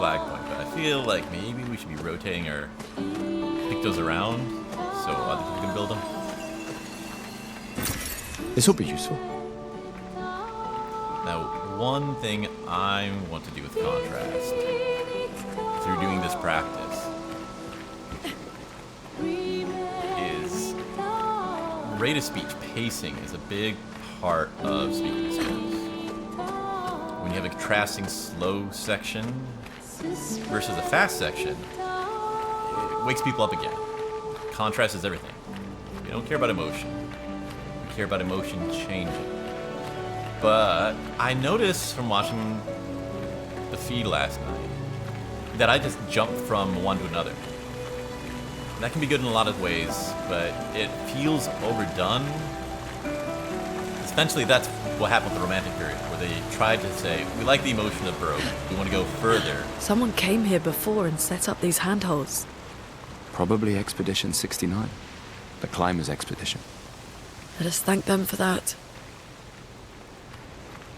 flag point, but I feel like maybe we should be rotating our pictos around so other people can build them. This will be useful. Now, one thing I want to do with contrast through doing this practice is rate of speech. Pacing is a big part of speaking skills. When you have a contrasting slow section versus a fast section, it wakes people up again. Contrast is everything. We don't care about emotion. We care about emotion changing. But I noticed from watching the feed last night that I just jumped from one to another. That can be good in a lot of ways, but it feels overdone. Essentially, that's what happened with the Romantic period, where they tried to say, we like the emotion of Baroque, we want to go further. Someone came here before and set up these handholds. Probably Expedition 69. The Climbers Expedition. Let us thank them for that.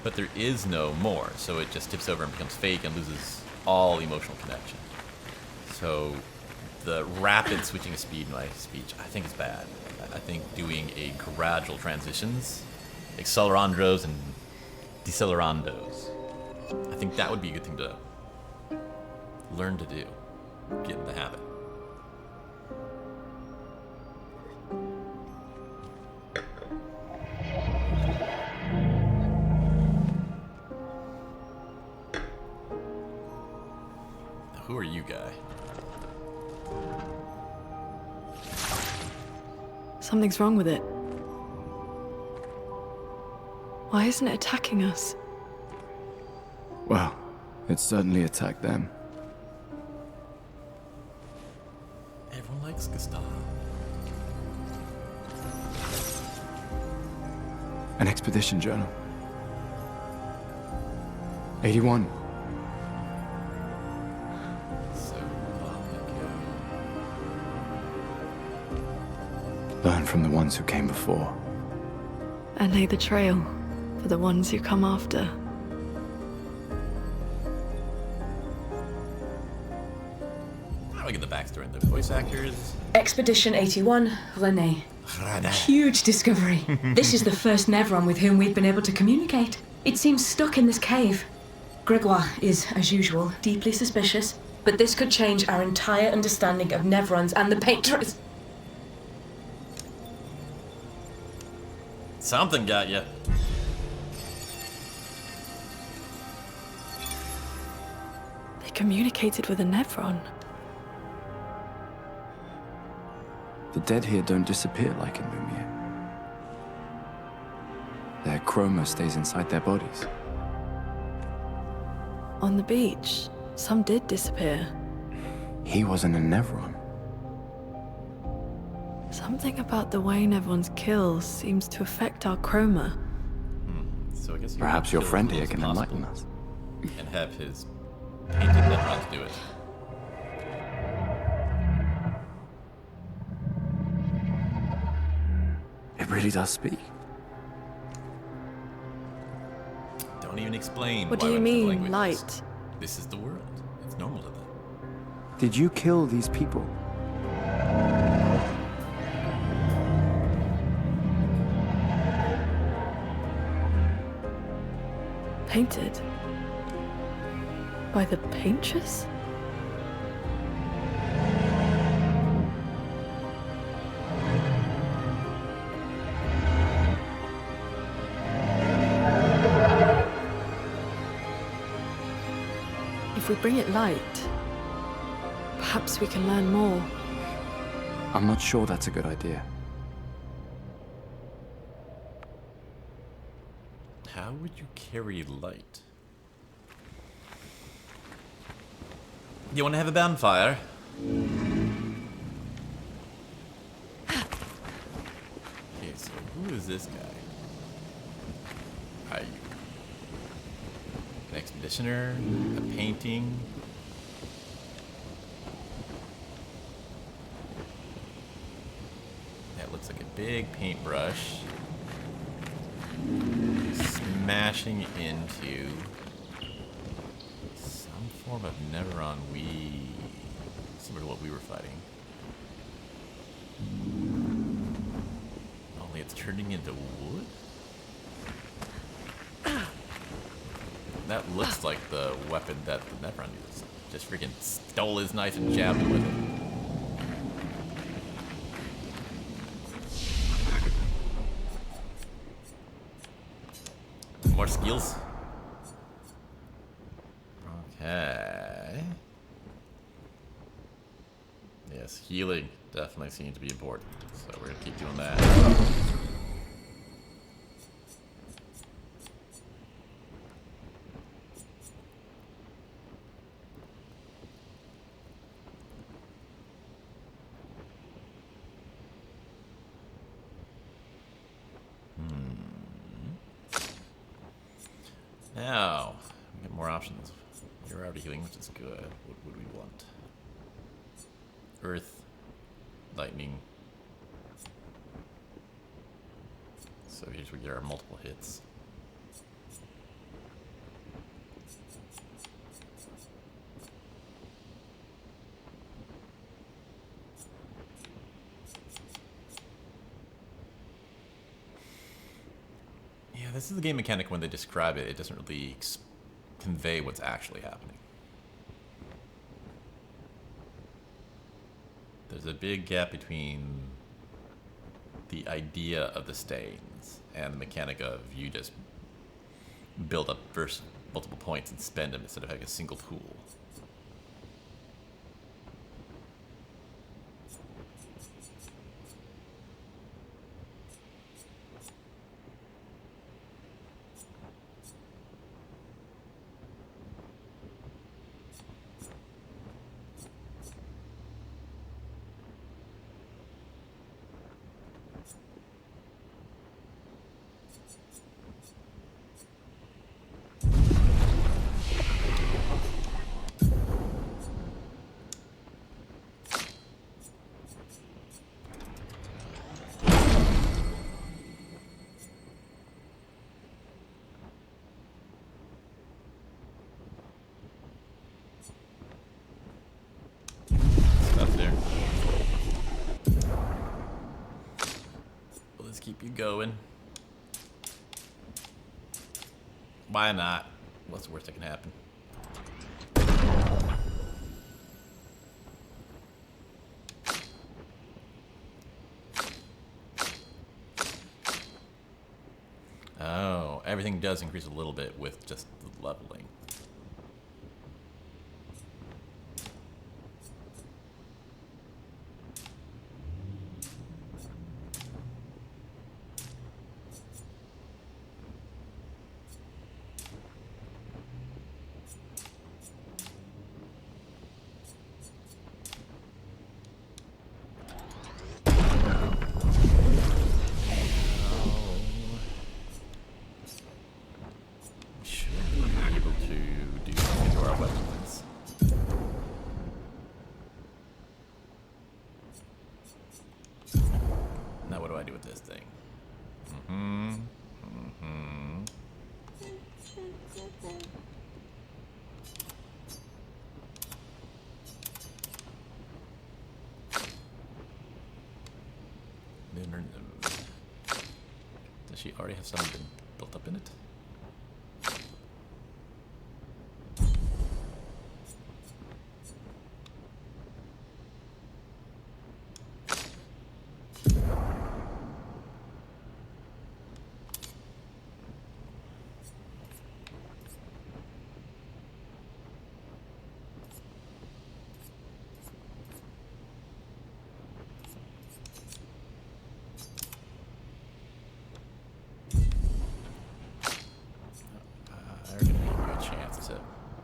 But there is no more, so it just tips over and becomes fake and loses all emotional connection. So the rapid switching of speed in my speech, I think is bad. I think doing a gradual transitions, accelerandos and decelerandos, I think that would be a good thing to learn to do, get in the habit. Now, who are you, guy? Something's wrong with it. Why isn't it attacking us? Well, it certainly attacked them. Everyone likes Gustave. An expedition journal. 81. So Learn from the ones who came before. And lay the trail for the ones who come after. How do I get the backstory and the voice actors? Expedition 81, René. Huge discovery. This is the first Nevron with whom we've been able to communicate. It seems stuck in this cave. Gregoire is, as usual, deeply suspicious, but this could change our entire understanding of Nevrons and the Painters. Something got you. They communicated with a Nevron. The dead here don't disappear like in Lumiere. Their chroma stays inside their bodies. On the beach, some did disappear. He wasn't a Nevron. Something about the way Nevrons kill seems to affect our chroma. So I guess you Perhaps can your kill friend as here close can as enlighten possible us. and have his painted Nevrons do it. It really does speak. Don't even explain. What why do you we have mean, languages. light? This is the world. It's normal to them. Did you kill these people? Painted? By the painters? If we bring it light, perhaps we can learn more. I'm not sure that's a good idea. How would you carry light? You want to have a bonfire? Okay, so who is this guy? Are you an expeditioner? A painting? That looks like a big paintbrush. Smashing into something. form of Neveron we... similar to what we were fighting. Only it's turning into wood? That looks like the weapon that the Neveron uses. Just freaking stole his knife and jabbed him with it. More skills. Okay. Yes, healing definitely seems to be important. So we're gonna keep doing that. Now, we get more options. You're already healing, which is good. What would we want? Earth, lightning. So here's where we get our multiple hits. Yeah, this is the game mechanic. When they describe it, it doesn't really convey what's actually happening. There's a big gap between the idea of the stains and the mechanic of you just build up first multiple points and spend them instead of having a single pool. Keep you going. Why not? What's the worst that can happen? Oh, everything does increase a little bit with just the leveling. Now what do I do with this thing? Does she already have something built up in it?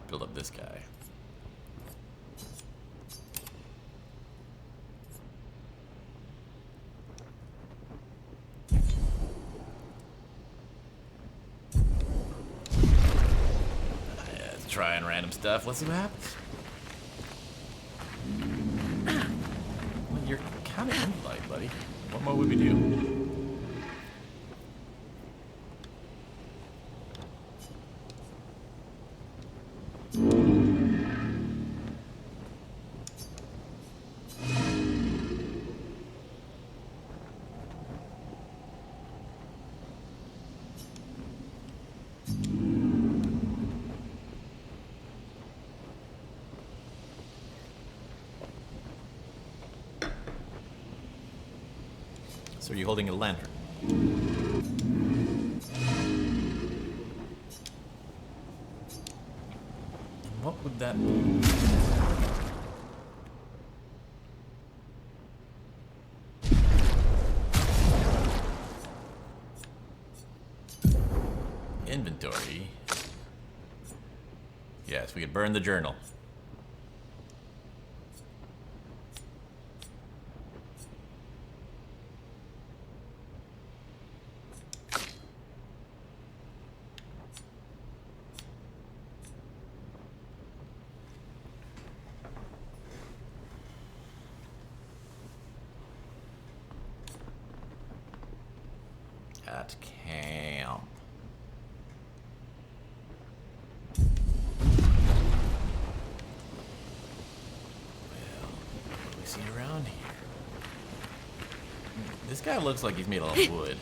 Build up this guy. Let's try and random stuff. Let's see what happens. Well, you're kind of in light, buddy. What more would we do? So you're holding a lantern. What would that be? Inventory. Yes, we could burn the journal. At camp. See around here. This guy looks like he's made out of wood.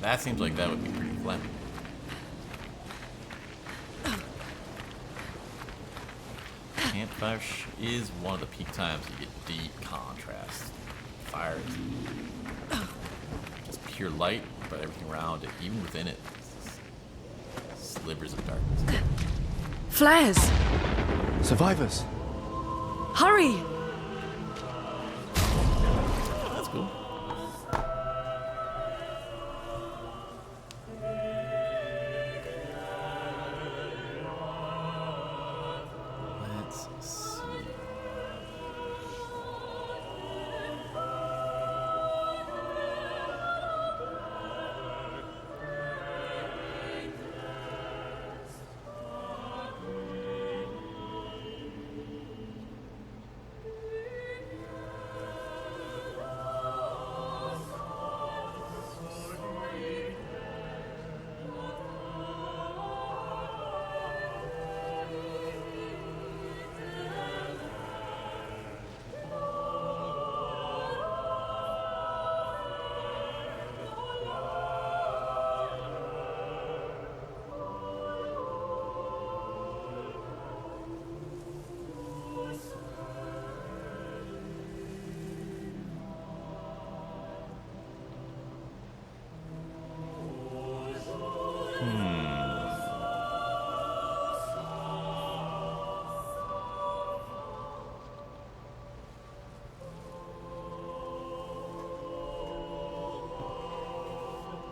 That seems like that would be pretty flammable. Campfire is one of the peak times you get deep contrast. Fire is just pure light, but everything around it, even within it, is slivers of darkness. Flares! Survivors! Hurry! That's cool. Let's see.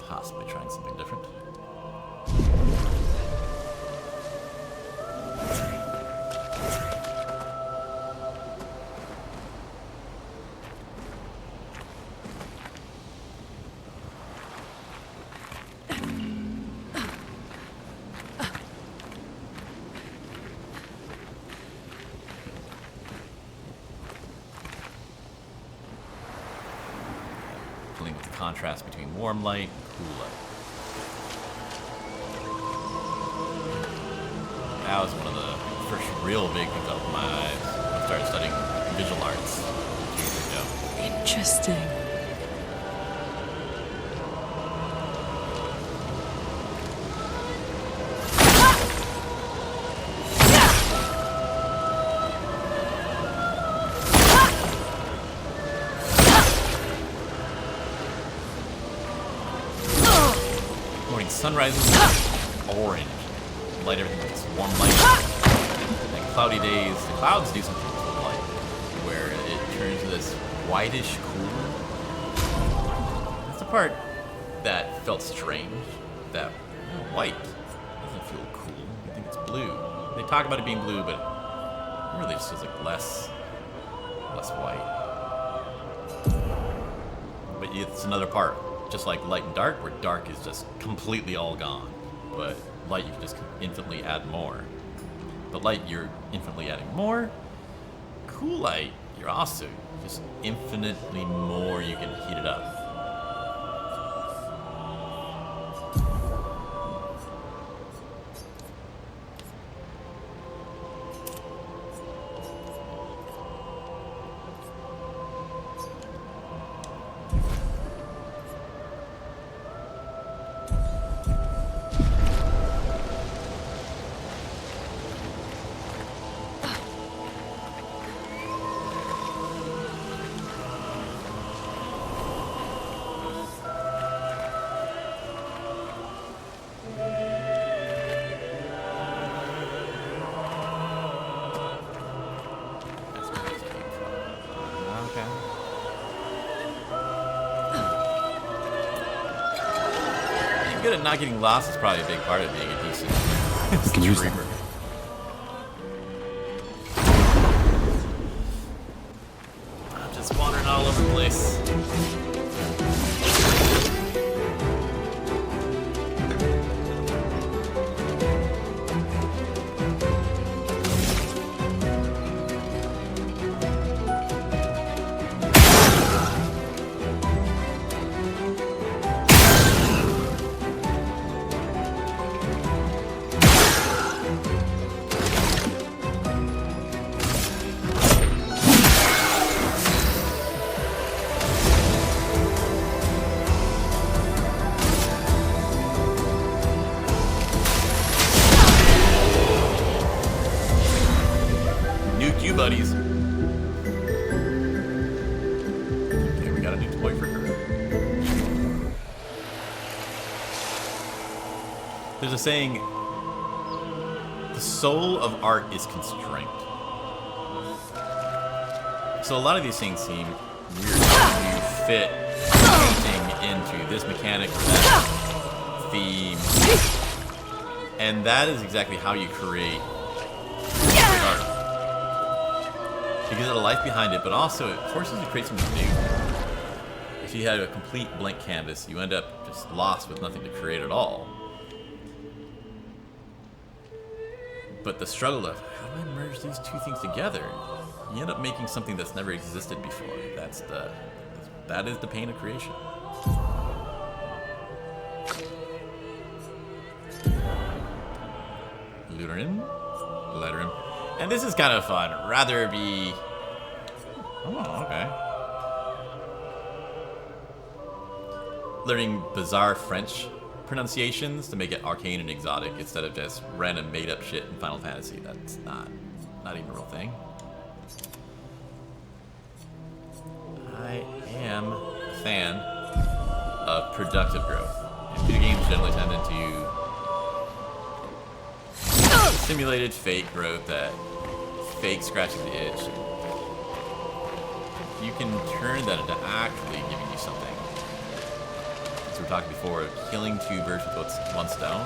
Possibly trying something different. Playing with the contrast between warm light and cool light. That was one of the first real big things that opened my eyes when I started studying visual arts years ago. Interesting. Morning sunrise is orange. Light everything with this warm light. And cloudy days, the clouds do something with the light, where it turns to this whitish cool. That's the part that felt strange. That white doesn't feel cool. I think it's blue. They talk about it being blue, but it really just feels like less white. But it's another part. Just like light and dark, where dark is just completely all gone. But light, you can just infinitely add more. But light, you're infinitely adding more. Cool light, you're also just infinitely more you can heat it up. good at not getting lost is probably a big part of being a decent can use that. streamer. I'm just wandering all over the place. Nuke you, buddies. Okay, we got a new toy for her. There's a saying, the soul of art is constraint. So a lot of these things seem weird to fit painting into this mechanic or that theme. And that is exactly how you create great art. It gives it a life behind it, but also it forces you to create something new. If you had a complete blank canvas, you end up just lost with nothing to create at all. But the struggle of, how do I merge these two things together? You end up making something that's never existed before. That is the pain of creation. Lettering. And this is kind of fun. Rather be... Oh, okay. Learning bizarre French pronunciations to make it arcane and exotic instead of just random made-up shit in Final Fantasy. That's not even a real thing. I am a fan of productive growth. And video games generally tend into simulated fake growth that fake scratching the itch. You can turn that into actually giving you something. As we were talking before, killing two birds with one stone.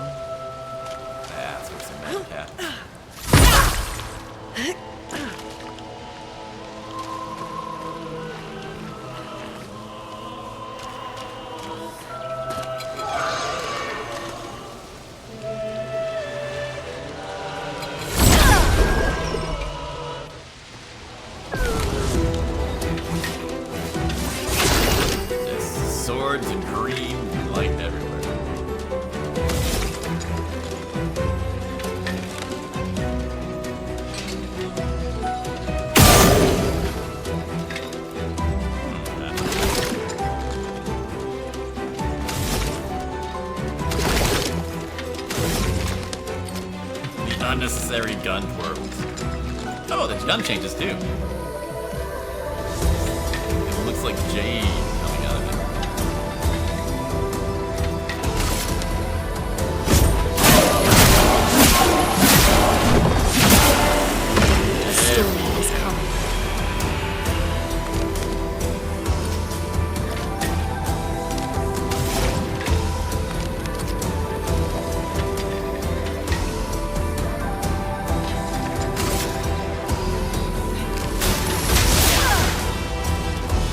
That's what's in that cat. Swords and green light everywhere. The unnecessary gun twirls. Oh, the gun changes too. It looks like jade coming out of it.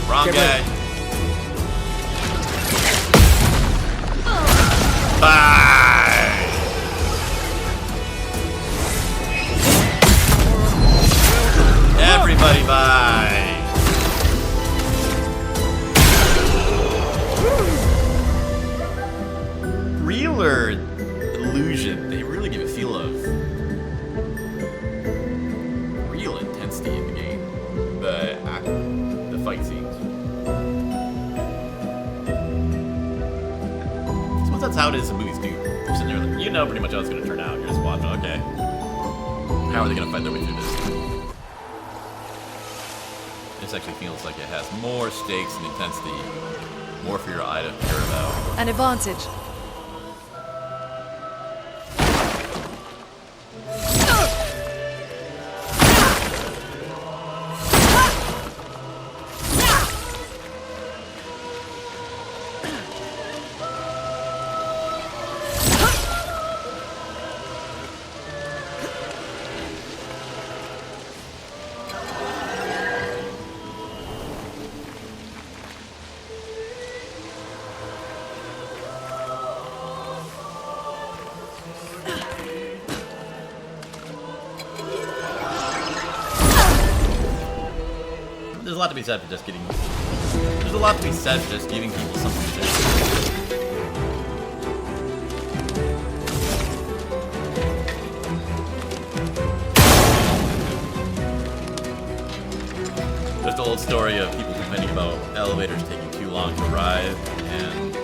Wrong guy. Bye. Everybody bye. Realer illusion. They really give a feel of real intensity in the game. The fight scenes. That's how it is in movies too. You're sitting there, like, you know pretty much how it's going to turn out. You're just watching, okay. How are they going to fight their way through this? This actually feels like it has more stakes and intensity, more for your eye to care about. An advantage. there's a lot to be said for just getting. There's a lot to be said for just giving people something to do. There's the old story of people complaining about elevators taking too long to arrive, and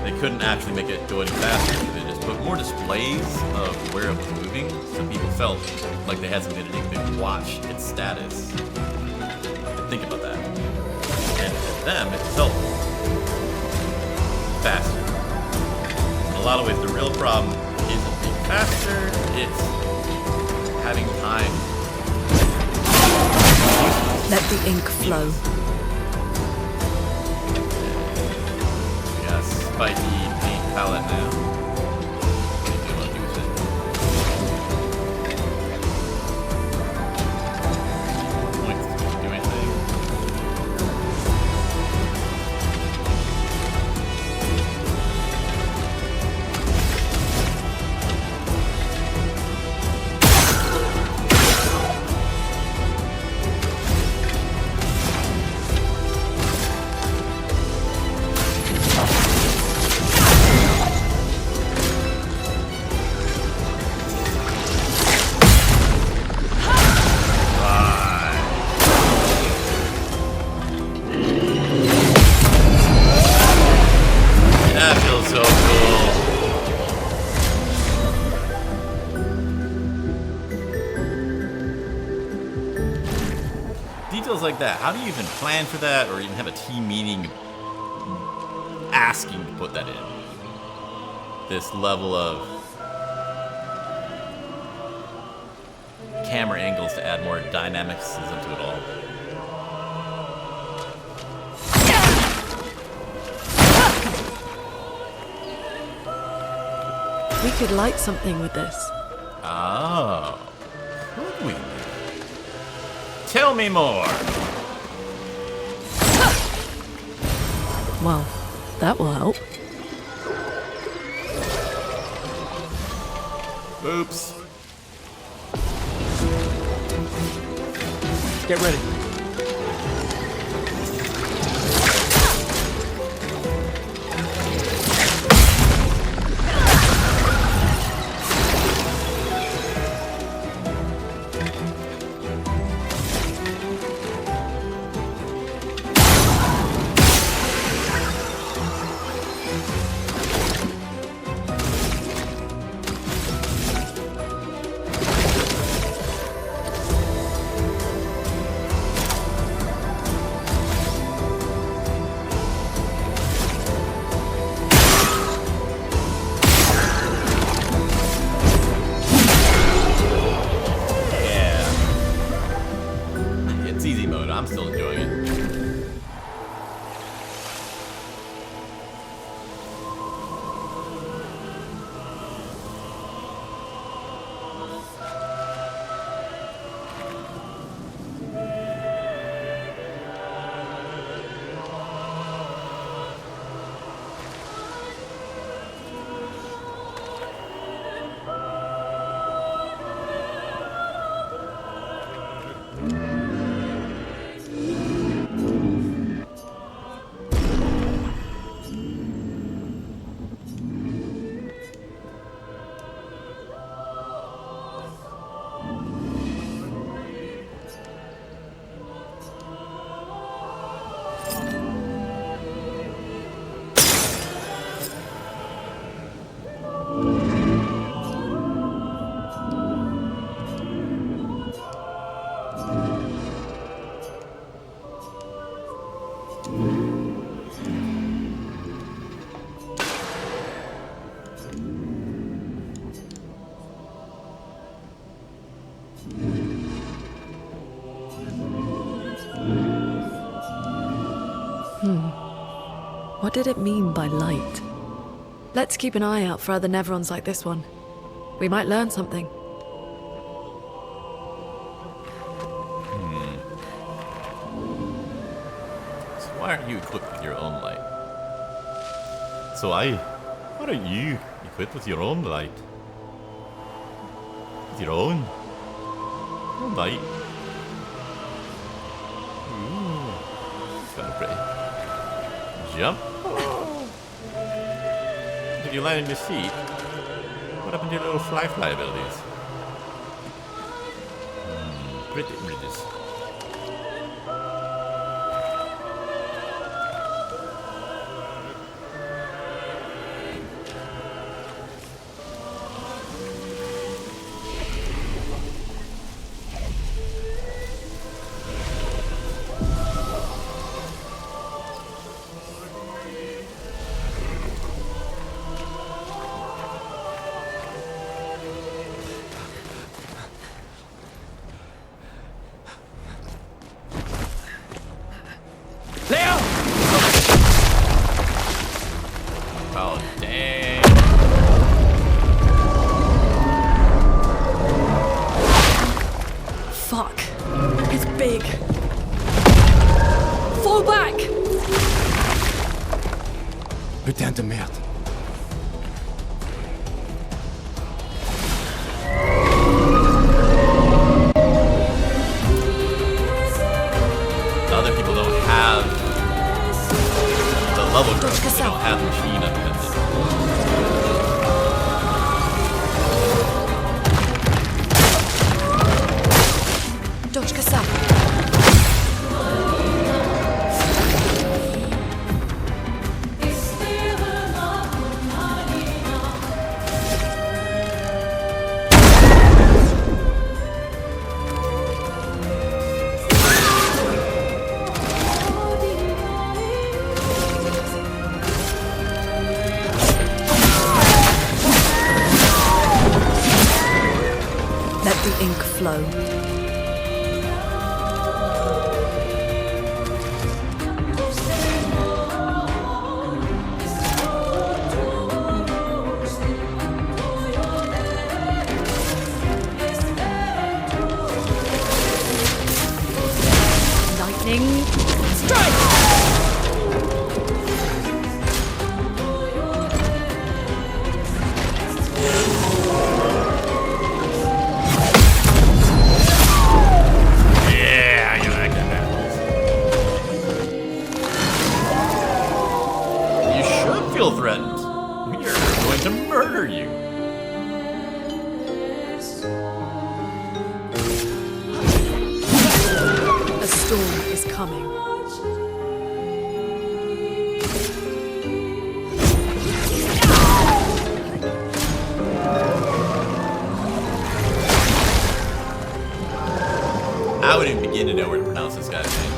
they couldn't actually make it go any faster. So they just put more displays of where it was moving, so people felt like they had something to do. They could watch its status. And think about that. And to them, it felt faster. In a lot of ways, the real problem isn't being faster, it's having time. Let the ink flow. Yes, spiky paint palette now. What do you want to do with it? Points to do anything. That feels so cool. Details like that, how do you even plan for that or even have a team meeting asking to put that in? This level of camera angles to add more dynamicism to it all. We could light something with this. Oh. Could we? Tell me more. Well, that will help. Oops. Get ready. It's easy mode. I'm still enjoying it. What did it mean by light? Let's keep an eye out for other Nevrons like this one. We might learn something. So why aren't you equipped with your own light? Why aren't you equipped with your own light? With your own light? Ooh. kind of pretty. Jump. If you land on your feet, what happened to your little fly abilities? Pretty bridges. Oh, dang. Fuck. It's big. Fall back! Putain de merde. Other people don't have the level growth. They don't have machine independence. Дочка Сап. Let the ink flow. Lightning strike! Yeah, you know that kind of You should feel threatened. We are going to murder you. A storm is coming. I wouldn't even begin to know where to pronounce this guy's name.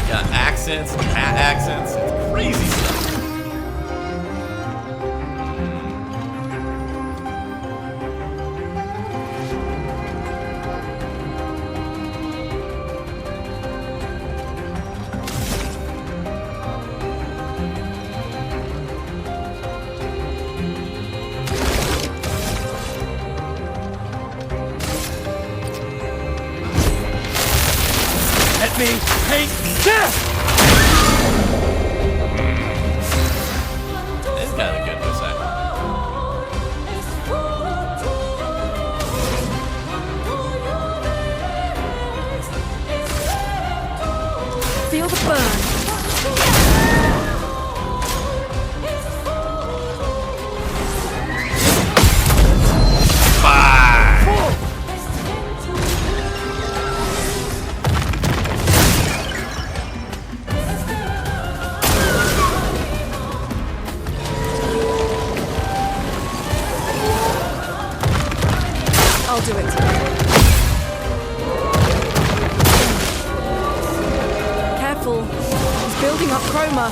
Got accents, cat accents, it's crazy stuff. Let me take death! This is kind of good for a second. Feel the burn. I'll do it. Careful. He's building up chroma.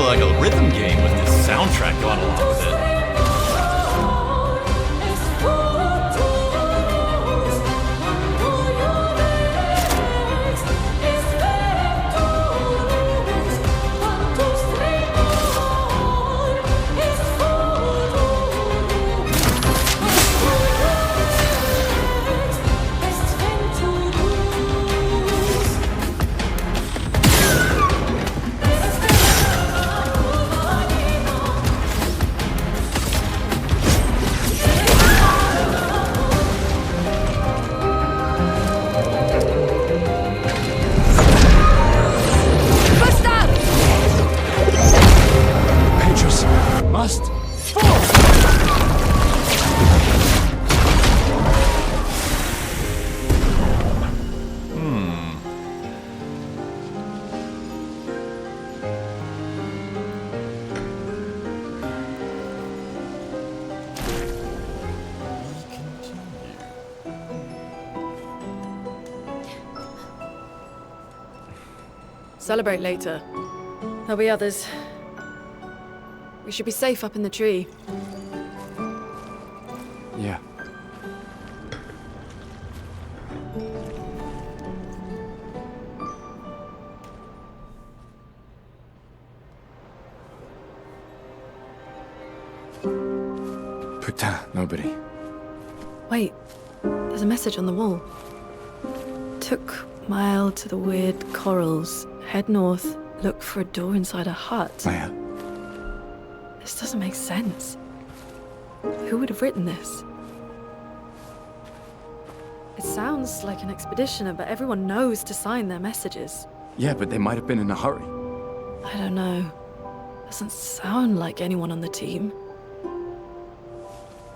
like a rhythm game with this soundtrack going along with it. Gustave! Petrus must fall! Celebrate later. There'll be others. We should be safe up in the tree. Yeah. Putain, nobody. Wait, there's a message on the wall. Took mile to the weird corals. Head north, look for a door inside a hut. Maya, This doesn't make sense. Who would have written this? It sounds like an expeditioner, but everyone knows to sign their messages. yeah, but they might have been in a hurry. I don't know. Doesn't sound like anyone on the team.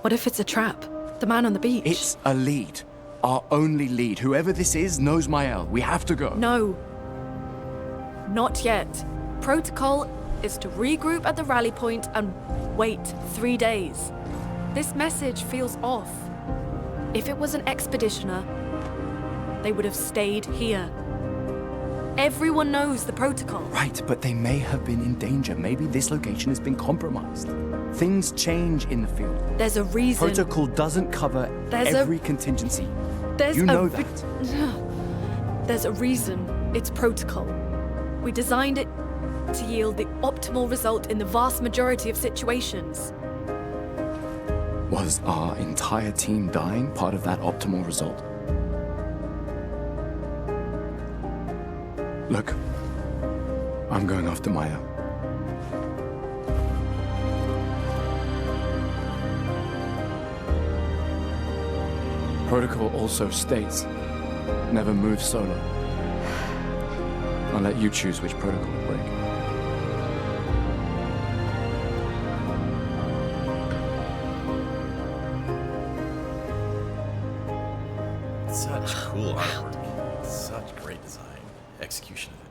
What if it's a trap? The man on the beach? It's a lead. Our only lead. Whoever this is knows Mael. We have to go. No. Not yet. Protocol is to regroup at the rally point and wait 3 days. This message feels off. If it was an expeditioner, they would have stayed here. Everyone knows the protocol. Right, but they may have been in danger. Maybe this location has been compromised. Things change in the field. There's a reason. Protocol doesn't cover There's every contingency. There's You a know re- that. There's a reason. It's protocol. We designed it to yield the optimal result in the vast majority of situations. Was our entire team dying part of that optimal result? Look, I'm going after Maya. Protocol also states, never move solo. I'll let you choose which protocol to break. Such cool artwork. Such great design. Execution of it.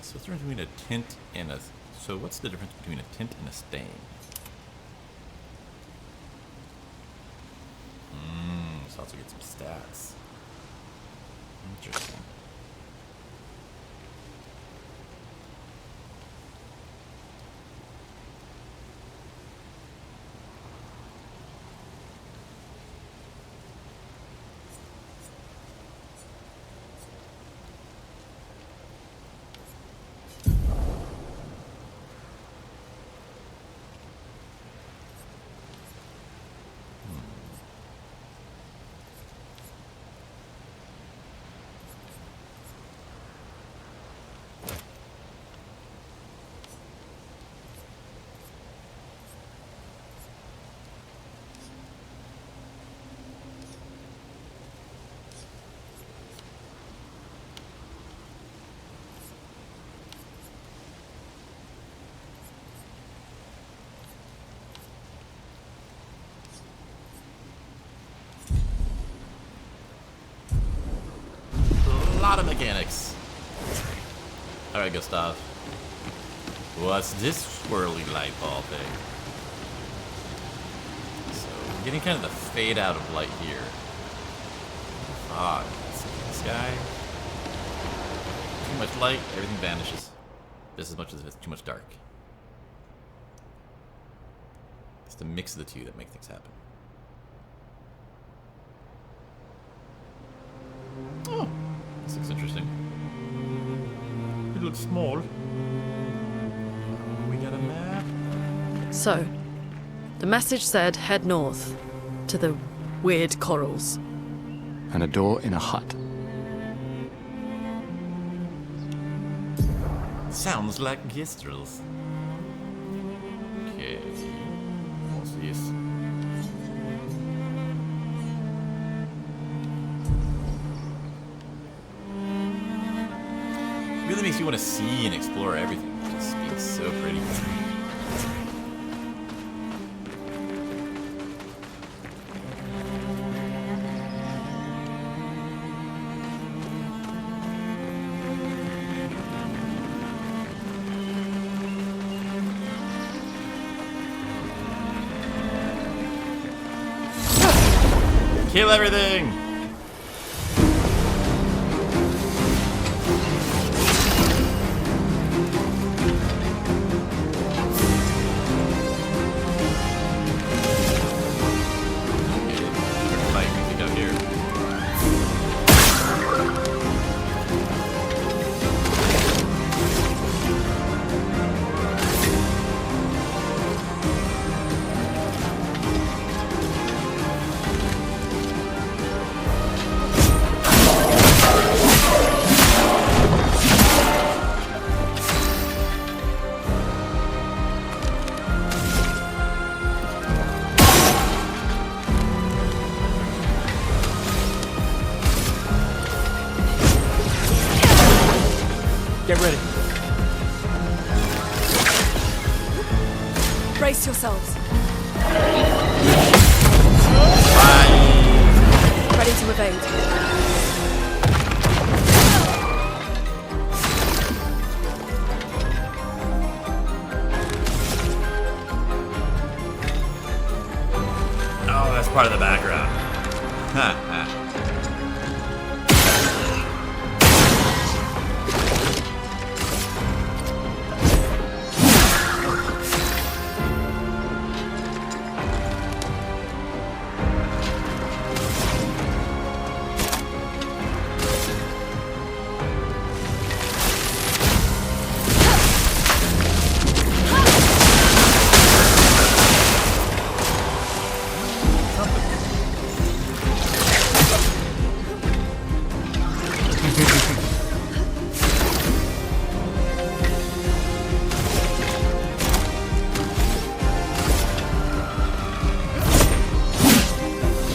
So what's the difference between a tint and a... So what's the difference between a tint and a stain? So also get some stats. Interesting. Alright, Gustave. What's this swirly light ball thing? So, we're getting kind of the fade out of light here. Fog. This guy. Too much light, everything vanishes. Just as much as it's too much dark. It's the mix of the two that make things happen. Oh, this looks interesting. It looks small. We got a map. So, the message said head north to the weird corals. And a door in a hut. Sounds like Gistrels. Okay. What's this? Really makes you want to see and explore everything. It just feels so pretty. Kill everything! Get ready. Brace yourselves. Ready to evade. Oh, that's part of the background. Ha ha.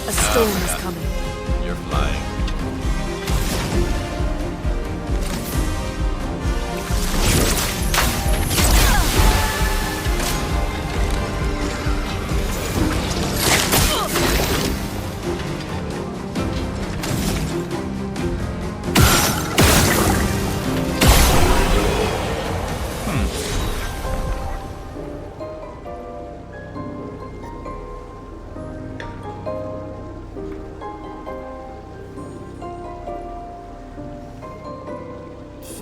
A storm is coming. You're flying.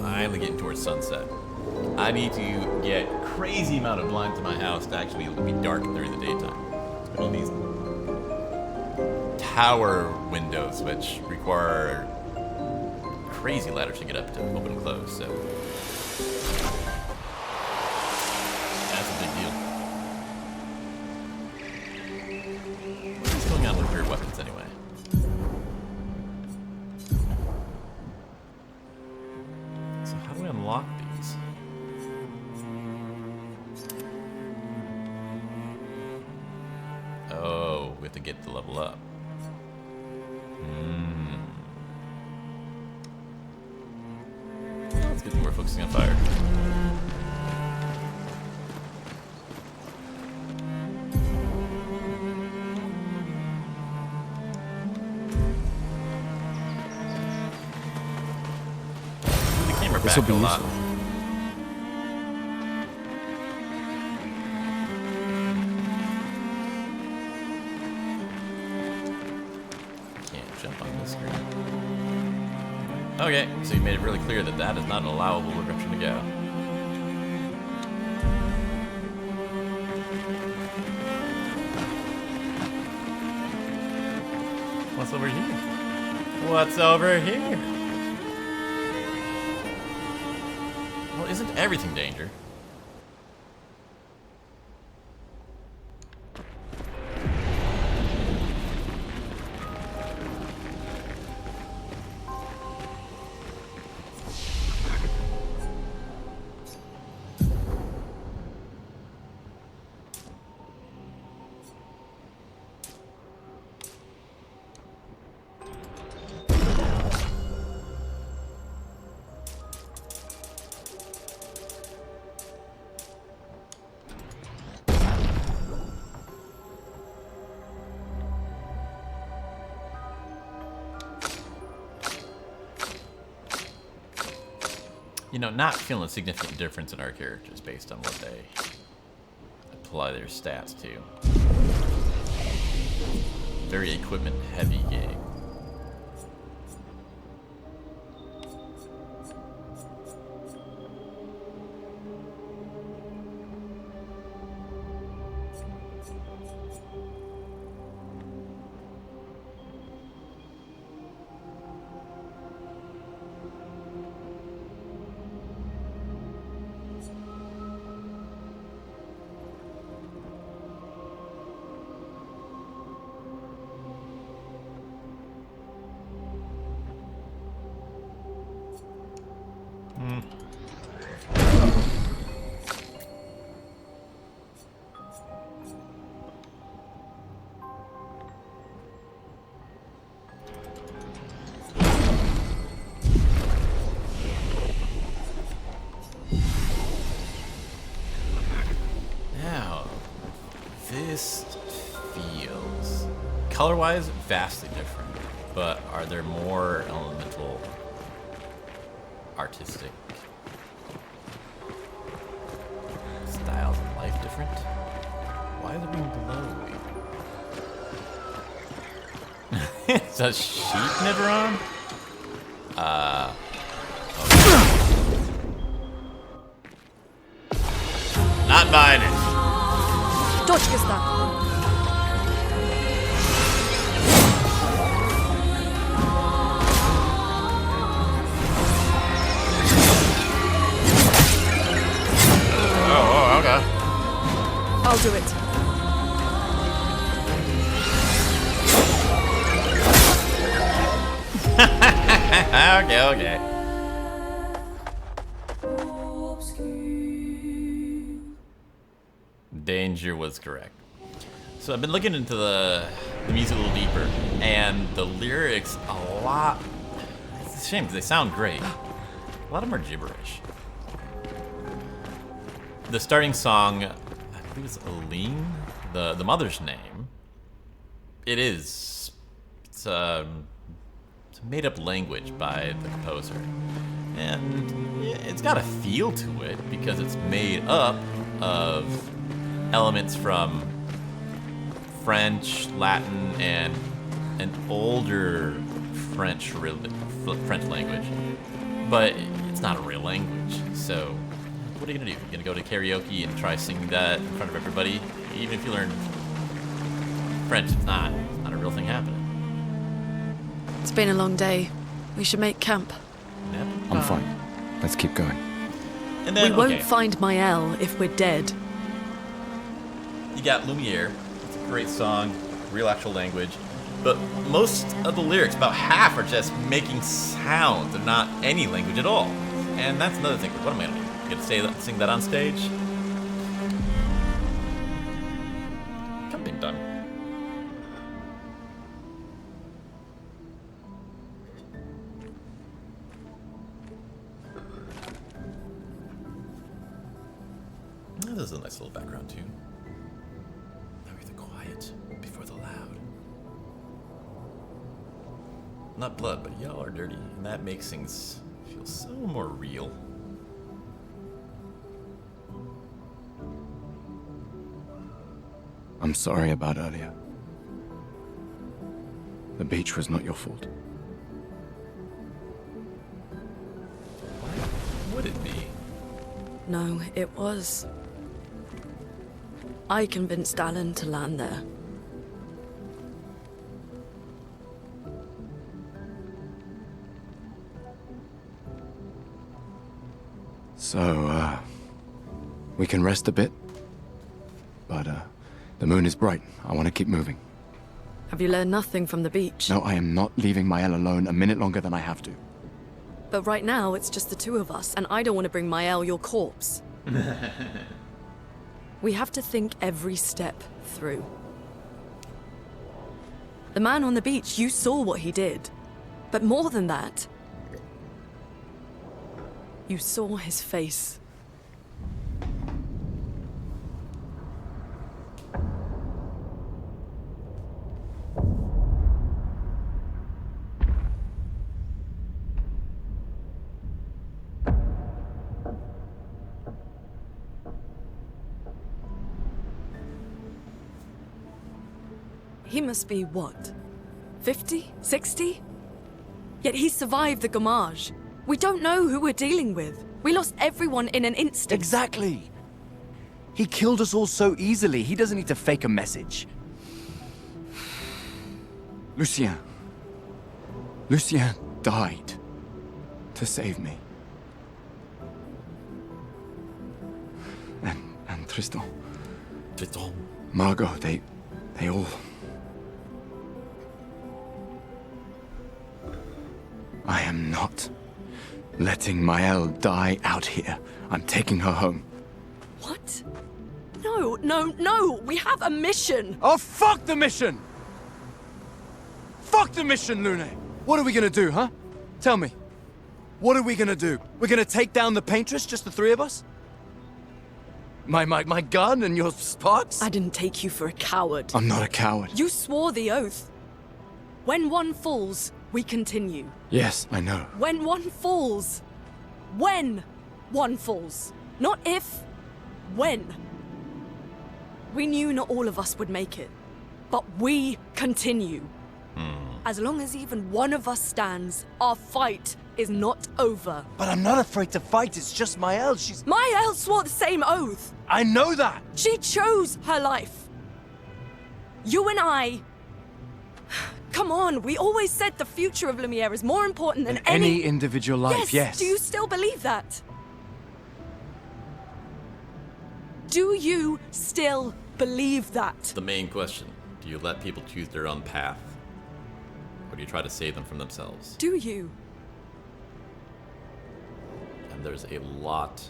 Finally getting towards sunset. I need to get crazy amount of blinds in my house to actually be dark during the daytime. It's got all these tower windows which require crazy ladders to get up to open and close, so that's a big deal. What's going on with weird weapons anyway? So how do we unlock these? Oh, we have to get the level up. Well, it's good that we're focusing on fire. The camera This'll back be a lot. useful. Okay, so you made it really clear that that is not an allowable direction to go. What's over here? What's over here? Well, isn't everything danger? You know, not feeling a significant difference in our characters based on what they apply their stats to. Very equipment heavy game. This feels, color-wise, vastly different, but are there more elemental, artistic styles in life different? Why is it being glowy? Is a sheep never on? Okay. Not buying it. Dodge, Gustave. Oh, okay. I'll do it. Okay. Danger was correct. So I've been looking into the music a little deeper, and the lyrics a lot. It's a shame because they sound great. A lot of them are gibberish. The starting song, I believe it's Aline, the mother's name. It's a made-up language by the composer, and it's got a feel to it because it's made up of elements from French, Latin, and an older French language, but it's not a real language. So, what are you gonna do? You're gonna go to karaoke and try singing that in front of everybody, even if you learn French? It's not a real thing happening. It's been a long day. We should make camp. Yep. I'm fine. Let's keep going. And then, We won't find Maëlle if we're dead. You got Lumiere. It's a great song, real actual language. But most of the lyrics, about half, are just making sounds and not any language at all. And that's another thing. What am I going to do? Gonna sing that on stage? Come ding dong. This is a nice little background tune. Now hear the quiet before the loud. Not blood, but y'all are dirty, and that makes things feel so more real. I'm sorry about earlier. The beach was not your fault. it be? No, it was. I convinced Alan to land there. So, we can rest a bit. But, the moon is bright. I want to keep moving. Have you learned nothing from the beach? No, I am not leaving Mael alone a minute longer than I have to. But right now, it's just the two of us, and I don't want to bring Mael your corpse. We have to think every step through. The man on the beach, you saw what he did. But more than that, you saw his face. He must be what? 50? 60? Yet he survived the Gommage. We don't know who we're dealing with. We lost everyone in an instant. Exactly. He killed us all so easily. He doesn't need to fake a message. Lucien. Lucien died to save me. And Tristan. Tristan. Margot, they all... I am not letting Mael die out here. I'm taking her home. What? No, no, no! We have a mission! Oh, fuck the mission! Fuck the mission, Lune! What are we gonna do, huh? Tell me. What are we gonna do? We're gonna take down the paintress, just the three of us? My gun and your sparks? I didn't take you for a coward. I'm not a coward. You swore the oath. When one falls, we continue. Yes, I know. When one falls. When one falls. Not if, when. We knew not all of us would make it, but we continue. As long as even one of us stands, our fight is not over. But I'm not afraid to fight. It's just Mael. She's... Mael swore the same oath. I know that. She chose her life. You and I... Come on, we always said the future of Lumiere is more important than any individual life, yes. Do you still believe that? Do you still believe that? The main question. Do you let people choose their own path? Or do you try to save them from themselves? Do you? And there's a lot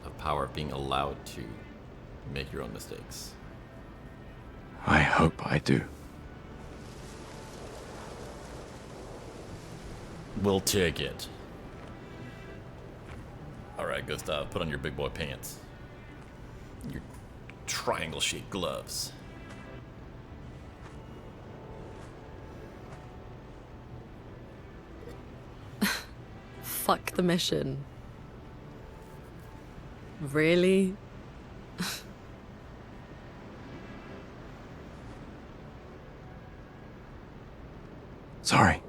of power of being allowed to make your own mistakes. I hope I do. We'll take it. Alright, Gustave, put on your big boy pants. Your triangle-shaped gloves. Fuck the mission. Really? Sorry.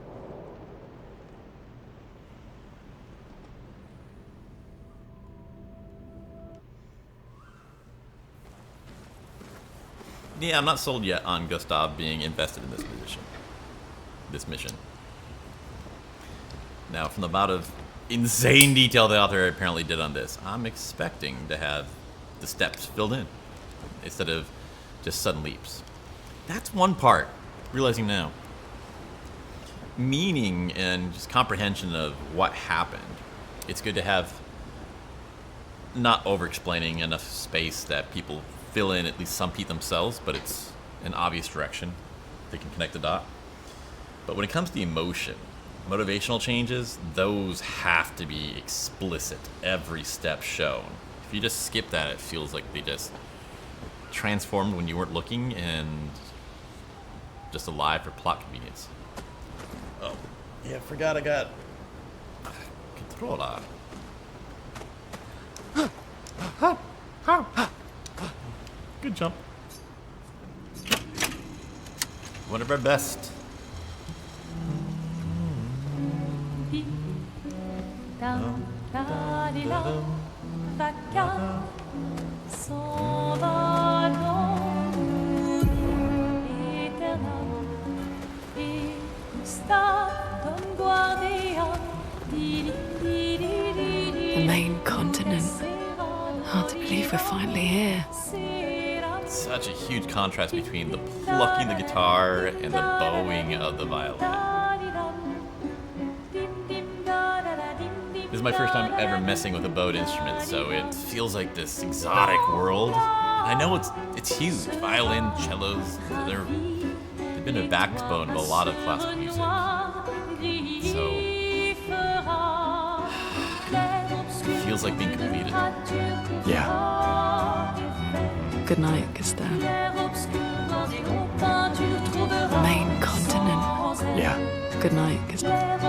Yeah, I'm not sold yet on Gustave being invested in this mission. Now, from the amount of insane detail the author apparently did on this, I'm expecting to have the steps filled in instead of just sudden leaps. That's one part, realizing now. Meaning and just comprehension of what happened. It's good to have not over-explaining enough space that people fill in at least some feet themselves, but it's an obvious direction. They can connect the dot. But when it comes to emotion, motivational changes, those have to be explicit, every step shown. If you just skip that, it feels like they just transformed when you weren't looking and just alive for plot convenience. Oh, yeah, I forgot I got controller. Good jump. One of our best. Da, da, Baguette s'en va dans l'oubli éternel. Et Gustave comme guardian. The main continent. Hard to believe we're finally here. Such a huge contrast between the plucking the guitar and the bowing of the violin. This is my first time ever messing with a bowed instrument, so it feels like this exotic world. I know it's huge. Violin, cellos, they've been a backbone of a lot of classical music. So it feels like being completed. Yeah. Good night, Gustave. The main continent. Yeah. Good night, Gustave.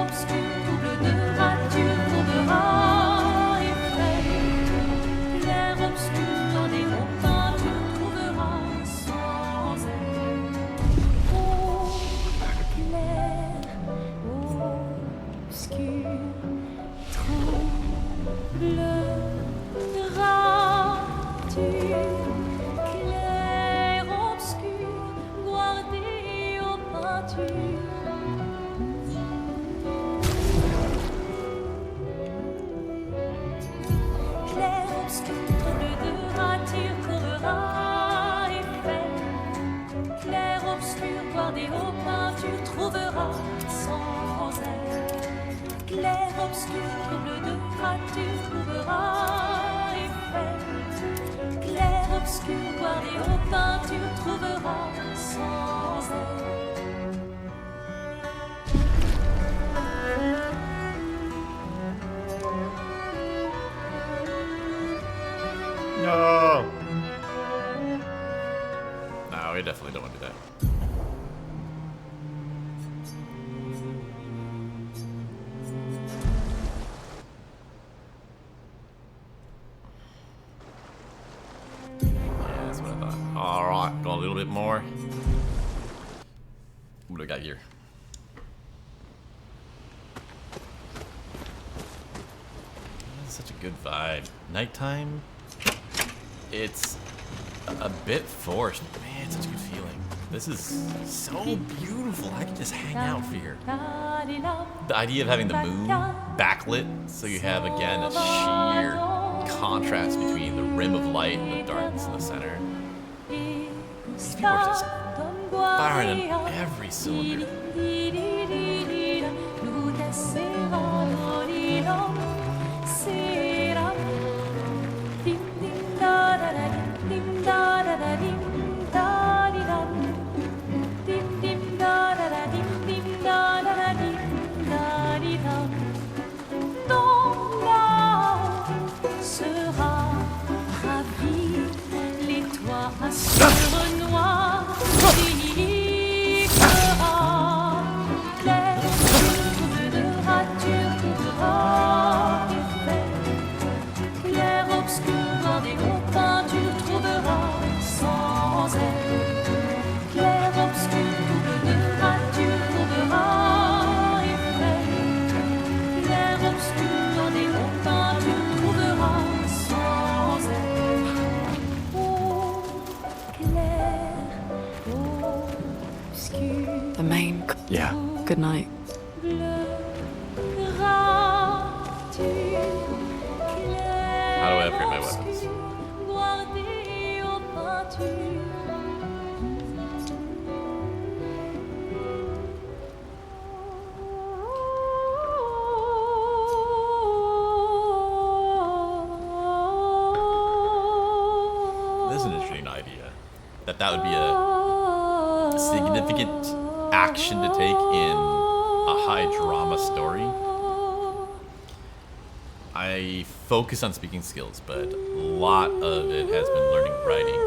No! No, we definitely don't want to do that. Yeah, that's what I thought. Alright, going a little bit more. What do we got here? That's such a good vibe. Nighttime. It's a bit forced. Man, it's such a good feeling. This is so beautiful. I can just hang out here. The idea of having the moon backlit, so you have, again, a sheer contrast between the rim of light and the darkness in the center. These people are just firing on every cylinder. The main. Yeah. Good night. How do I upgrade my weapons? This is an interesting idea. That would be a significant action to take in a high drama story. I focus on speaking skills, but a lot of it has been learning writing.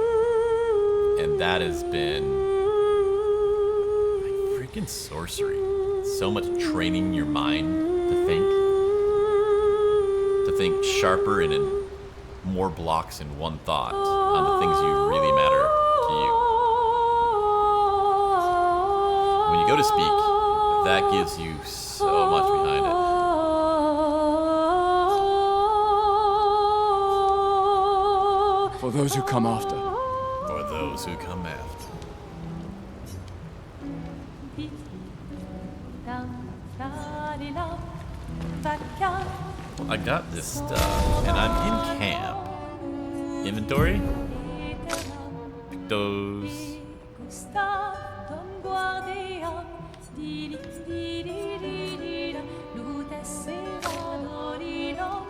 And that has been like freaking sorcery. So much training your mind to think sharper and in more blocks in one thought on the things you really matter to you. When you go to speak, that gives you so much behind it. For those who come after. For those who come after. Well, I got this stuff, and I'm in camp. Inventory. Pick those. Gustave, Don Guardian, Dili, Dili, Dili, Lutes Sera, Dorilom,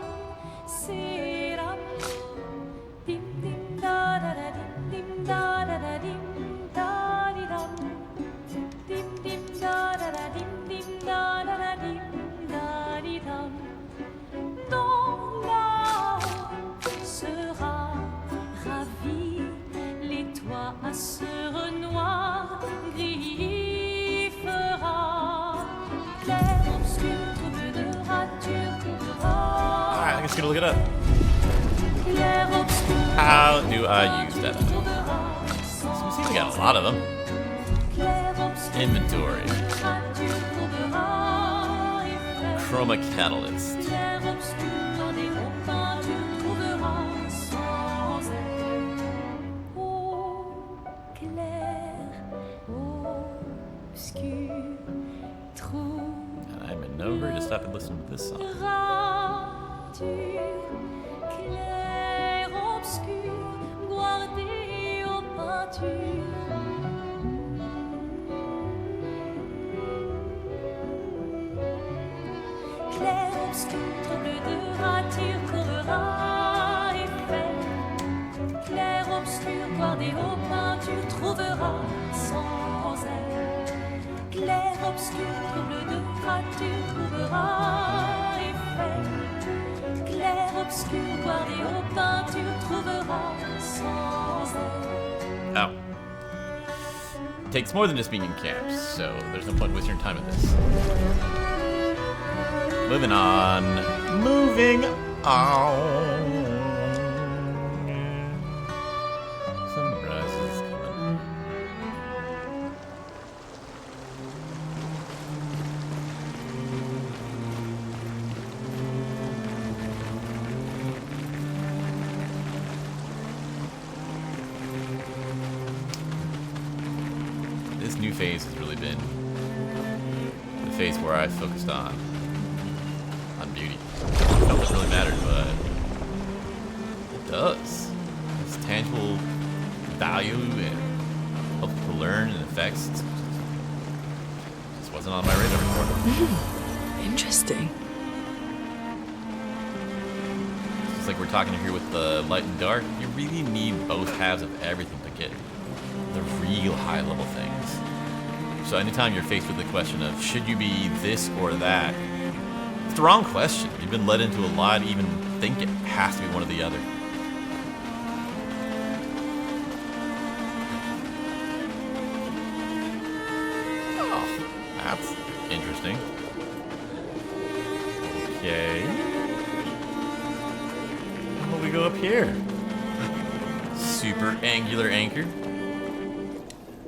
Sera, Dim, Dim, Da, Da, Da, Dim, Dim, Da, Da, Da, Dim, Da, Di, Dam, Dim, Dim, Da, Da, Da, Dim, Dim, Da, Da, Da, Dim, Da, Di, Dam. Dans la sera ravi, les toits à ce noir gris fera, clair, obscur, trouble de rature, trouvera. Alright, I guess gonna look it up. Clair, obscur, How do I use that? trouvera, So we seem to got a lot of them. clair, obscur, Inventory. rature, trouvera, effet. Chroma Catalyst. Clair, obscur, dans des repas, tu trouveras sans aide. Eau clair, obscur, And I'm in no hurry to stop and listen to this song. rature, clair, obscur, guardé aux peintures. Clair, obscur, trouble de rature, courera effet. Clair, obscur, guardé aux peintures, trouvera sans aide. Clair, obscur, trouble de rature, trouvera effet. Clair, obscur, guardé aux peintures, trouvera sans aide. Oh. Takes more than just being in camps, so there's no point in wasting your time with this. Moving on. Moving on. Sunrise is coming. This new phase has really been the phase where I focused on beauty. I don't know if it really mattered, but it does. It's tangible value and helps people learn and effects. It just wasn't on my radar before. Interesting. Just like we're talking here with the light and dark, you really need both halves of everything to get the real high level things. So anytime you're faced with the question of should you be this or that, it's the wrong question. You've been led into a lie to even think it has to be one or the other. Oh, that's interesting. Okay. How about we go up here? Super angular anchor.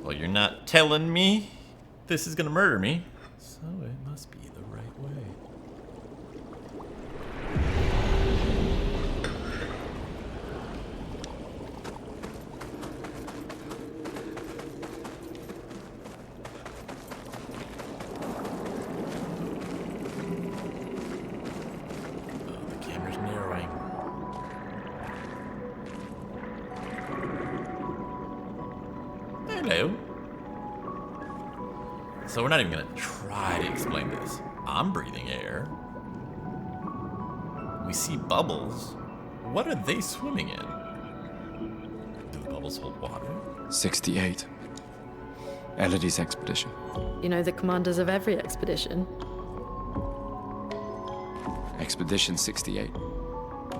Well, you're not telling me this is gonna murder me, so it must be the right way. Hello. So we're not even gonna try to explain this. I'm breathing air. We see bubbles. What are they swimming in? Do the bubbles hold water? 68. Elodie's expedition. You know the commanders of every expedition. Expedition 68.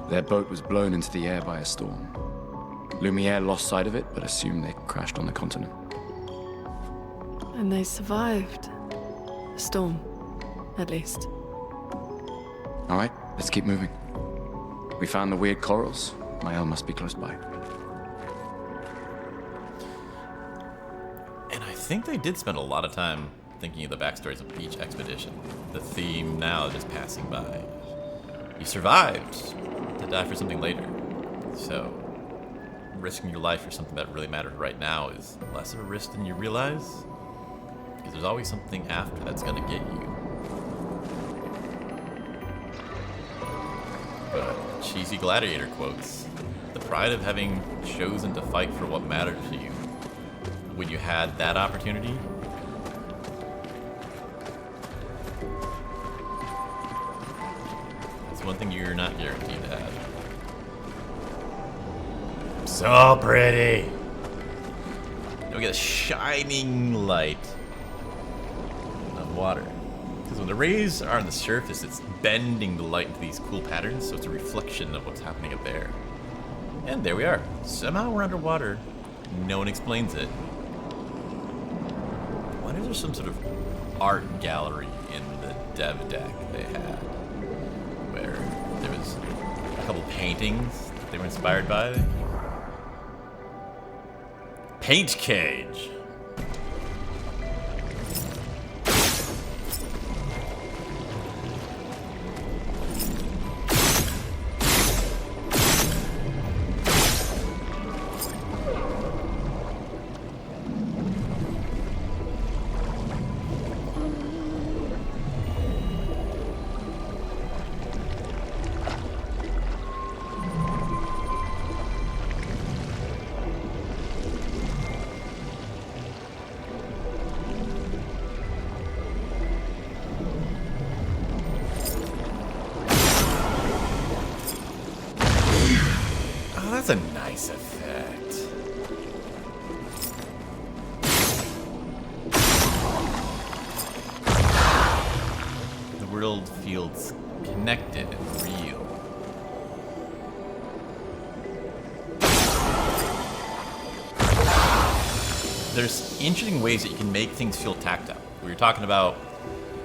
Their boat was blown into the air by a storm. Lumiere lost sight of it, but assumed they crashed on the continent. And they survived. The storm, at least. All right, let's keep moving. We found the weird corals. Mael must be close by. And I think they did spend a lot of time thinking of the backstories of each expedition. The theme now just passing by. You survived to die for something later. So, risking your life for something that really matters right now is less of a risk than you realize. Because there's always something after that's gonna get you. But cheesy gladiator quotes. The pride of having chosen to fight for what mattered to you when you had that opportunity. It's one thing you're not guaranteed to have. So pretty. Now we get a shining light of water. Because when the rays are on the surface, it's bending the light into these cool patterns, so it's a reflection of what's happening up there. And there we are. Somehow we're underwater. No one explains it. I wonder if there's some sort of art gallery in the dev deck they had, where there was a couple paintings that they were inspired by. Paint cage. That's a nice effect. The world feels connected and real. There's interesting ways that you can make things feel tactile. We were talking about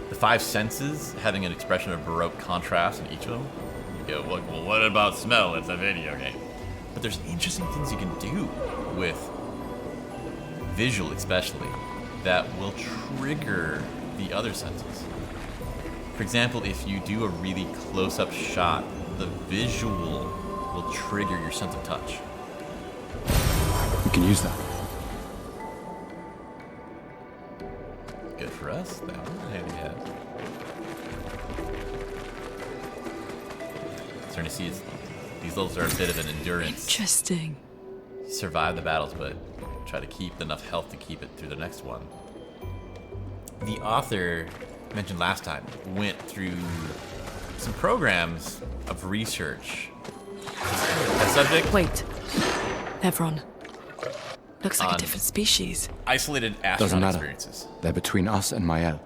the five senses having an expression of Baroque contrast in each of them. You go, well, what about smell? It's a video game. But there's interesting things you can do with visual, especially, that will trigger the other senses. For example, if you do a really close-up shot, the visual will trigger your sense of touch. We can use that. Good for us, then. Yeah. Starting to see these levels are a bit of an endurance. Interesting. Survive the battles, but try to keep enough health to keep it through the next one. The author, mentioned last time, went through some programs of research. That subject? Wait. Nevron. Looks like a On different species. isolated Doesn't astronaut matter. experiences. They're between us and Mael.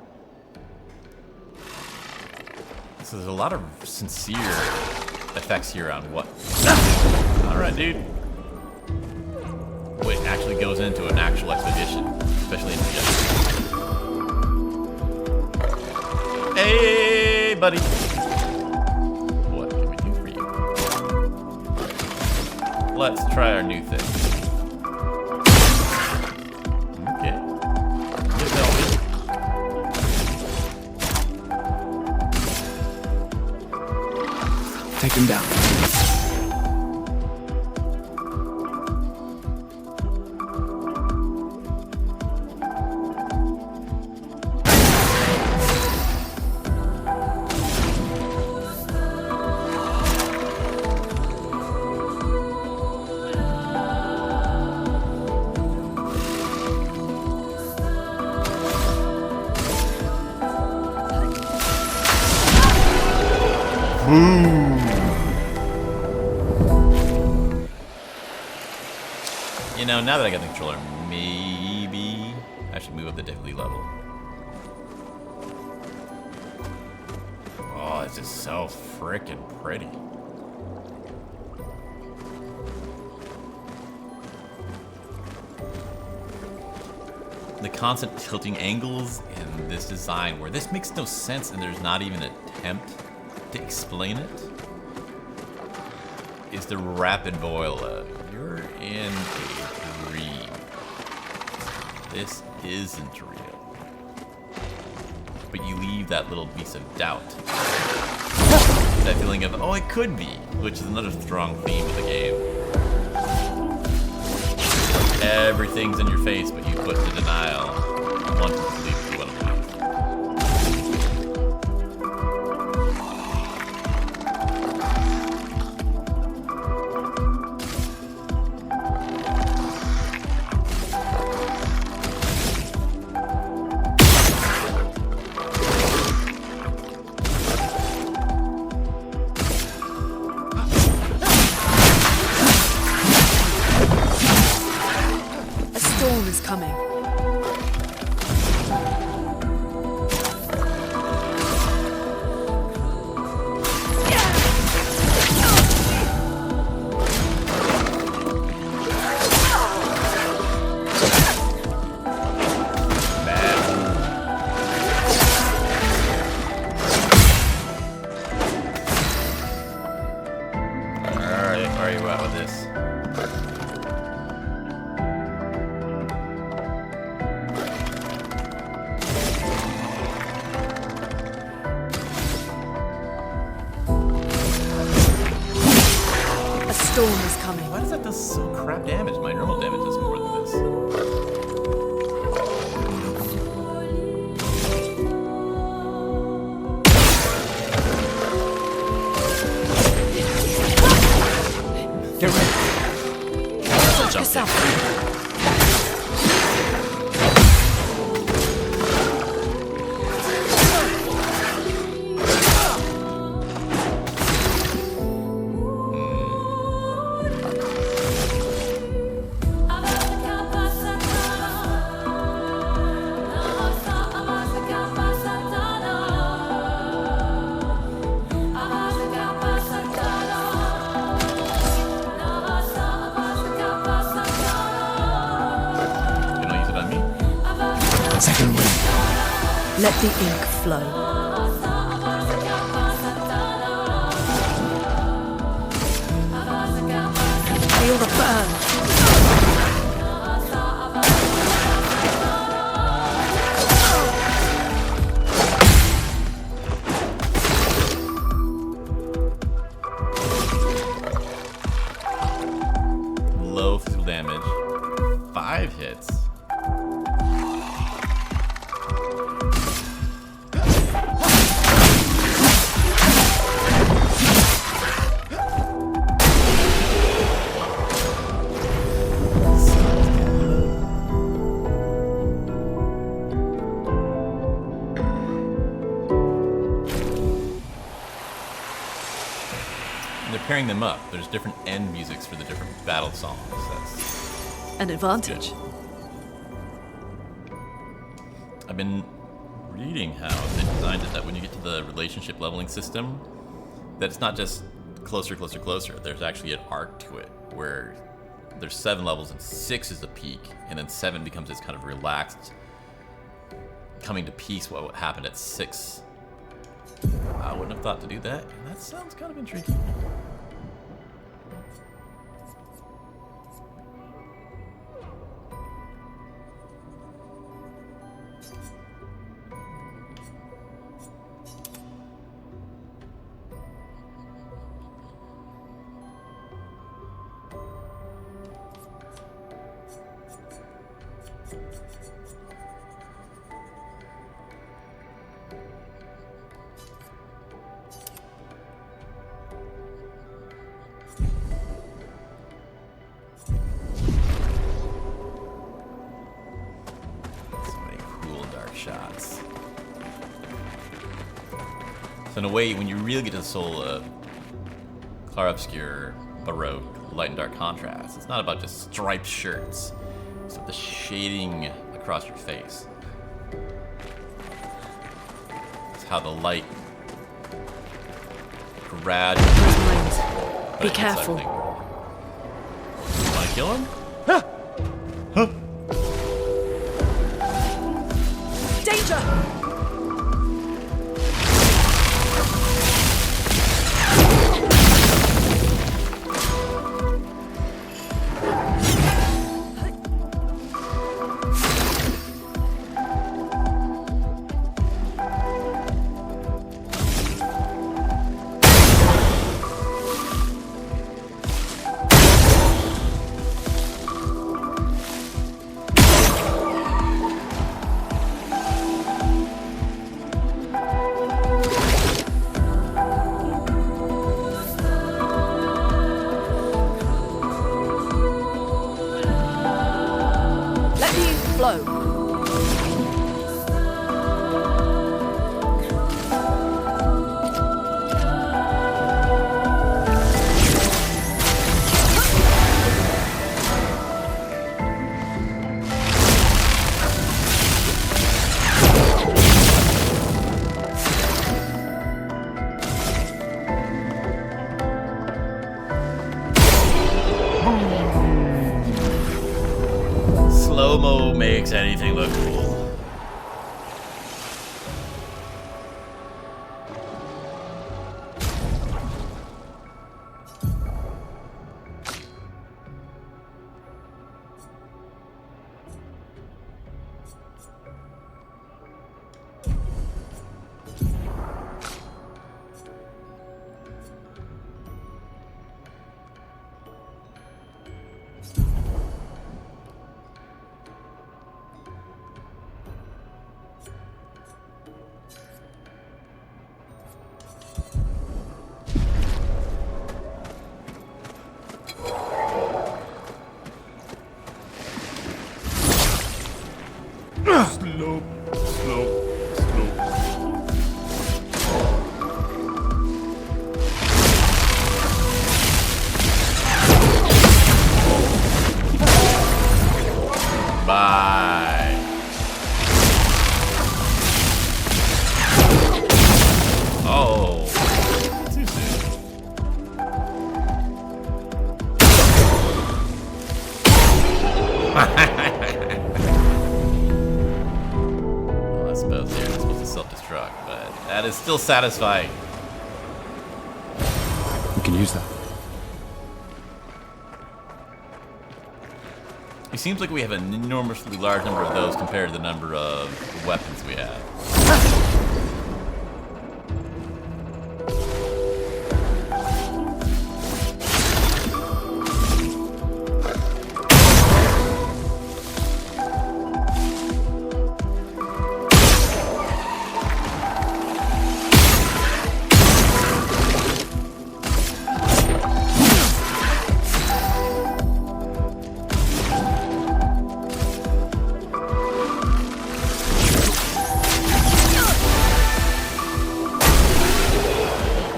So there's a lot of sincere effects here on what. Alright, dude. What actually goes into an actual expedition, especially in the Hey, buddy. What can we do for you? Let's try our new thing. Okay. Just help me. Take him down. You know, now that I got the controller, maybe I should move up the difficulty level. Oh, it's just so freaking pretty. The constant tilting angles in this design, where this makes no sense and there's not even an attempt to explain it, is the rapid boil of you're in a dream. This isn't real. But you leave that little piece of doubt. That feeling of, oh, it could be, which is another strong theme of the game. everything's in your face, but you put the denial. You want to believe what you want to believe. A storm is coming. Alright, where are you at with this? A storm is coming. Why does that do so crap damage? My normal damage does more than this. Get ready. That's a jump Yourself. kick. Can I use it on me? Second wind. Let the ink flow. Feel the burn. Low physical damage. 5 hits. And they're pairing them up. There's different end musics for the different battle songs. That's An advantage. I've been reading how they designed it that when you get to the relationship leveling system, that it's not just closer, closer, closer. There's actually an arc to it where there's 7 levels and 6 is the peak, and then 7 becomes this kind of relaxed, coming to peace what happened at 6. I wouldn't have thought to do that, and that sounds kind of intriguing. So many cool dark shots. So in a way, when you really get to the soul of Clarobscure, Baroque, light and dark contrast, it's not about just striped shirts. It's the shading across your face. It's how the light gradually. Be careful. You want to kill him? Danger! slow. Slow-mo makes anything look cool. Slow, slow, slow. Bye. Oh. Too Well, I suppose they're supposed to self-destruct, but that is still satisfying. We can use that. It seems like we have an enormously large number of those compared to the number of weapons we have.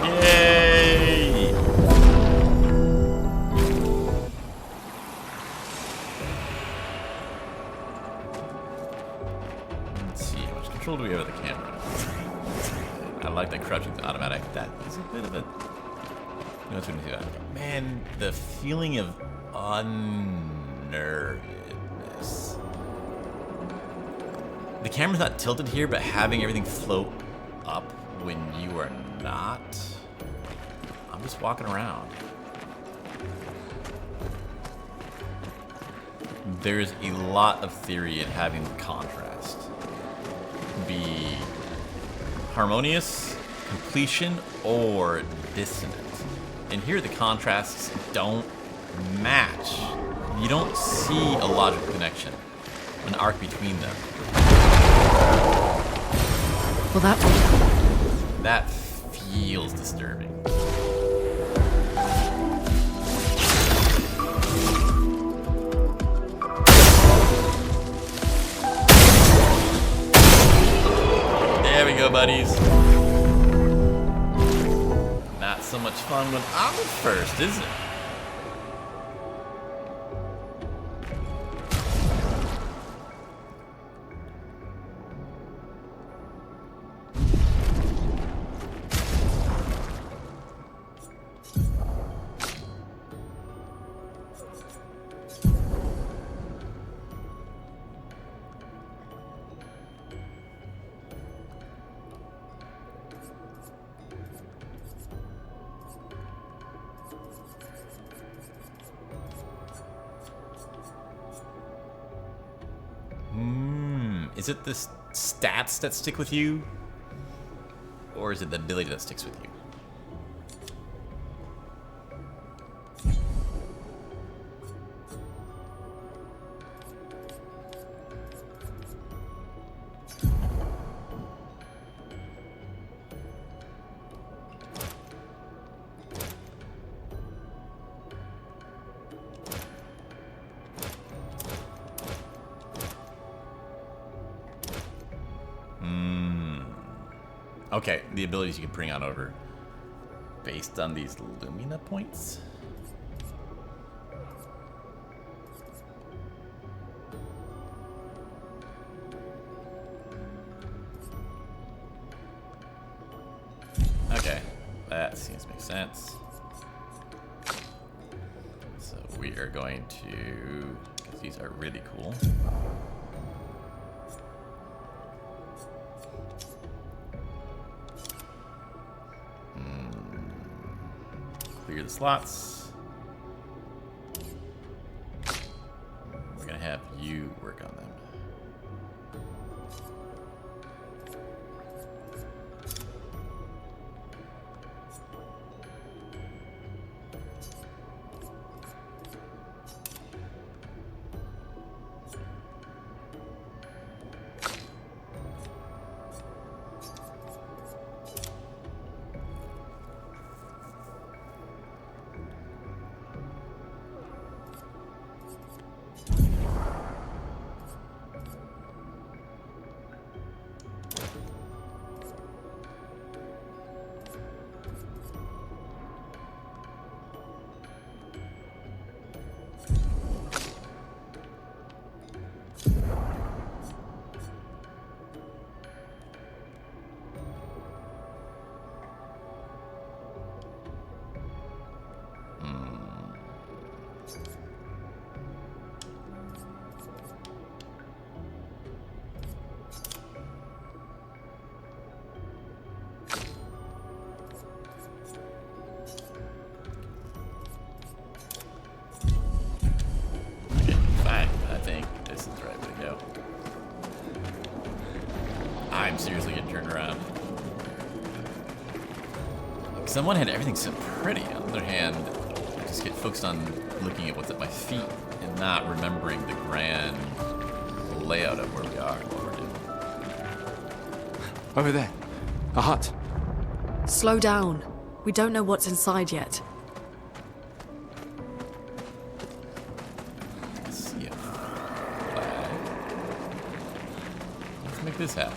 Yay! Let's see, how much control do we have of the camera? I like that crouching's automatic. That is a bit of a... You know, see that. Man, the feeling of unnervedness. The camera's not tilted here, but having everything float up when you are not. I'm just walking around. There's a lot of theory in having the contrast be harmonious, completion, or dissonant. And here the contrasts don't match. You don't see a logical connection, an arc between them. Well, That feels disturbing. There we go, buddies. Not so much fun when I'm first, is it? Is it the stats that stick with you? Or is it the ability that sticks with you? Okay, the abilities you can bring on over based on these Lumina points. Okay, that seems to make sense. So we are going to, because these are really cool. Clear the slots. We're gonna have you work on them. Seriously getting turned around. Someone had everything so pretty. On the other hand, I just get focused on looking at what's at my feet and not remembering the grand layout of where we are and what we're doing. Over there. A hut. Slow down. We don't know what's inside yet. Let's see a flag. Let's make this happen.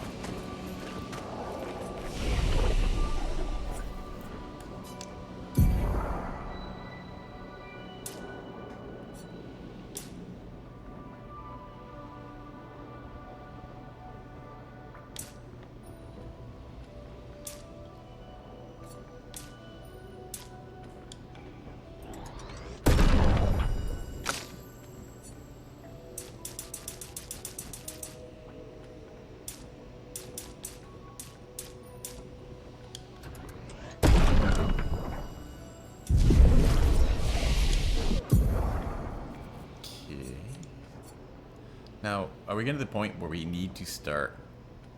Now, are we getting to the point where we need to start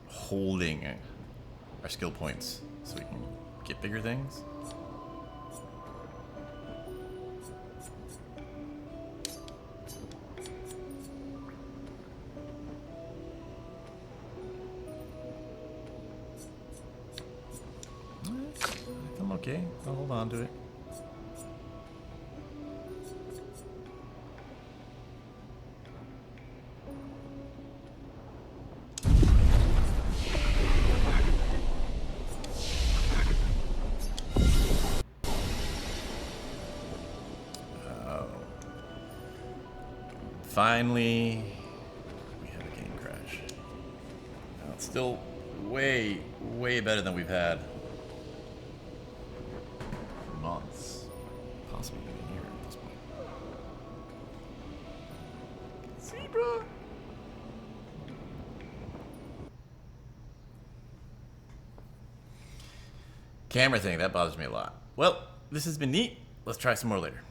holding our skill points so we can get bigger things? I'm okay. I'll hold on to it. Finally, we have a game crash. Now, it's still way, way better than we've had for months, possibly even a year at this point. Zebra! Camera thing, that bothers me a lot. Well, this has been neat. Let's try some more later.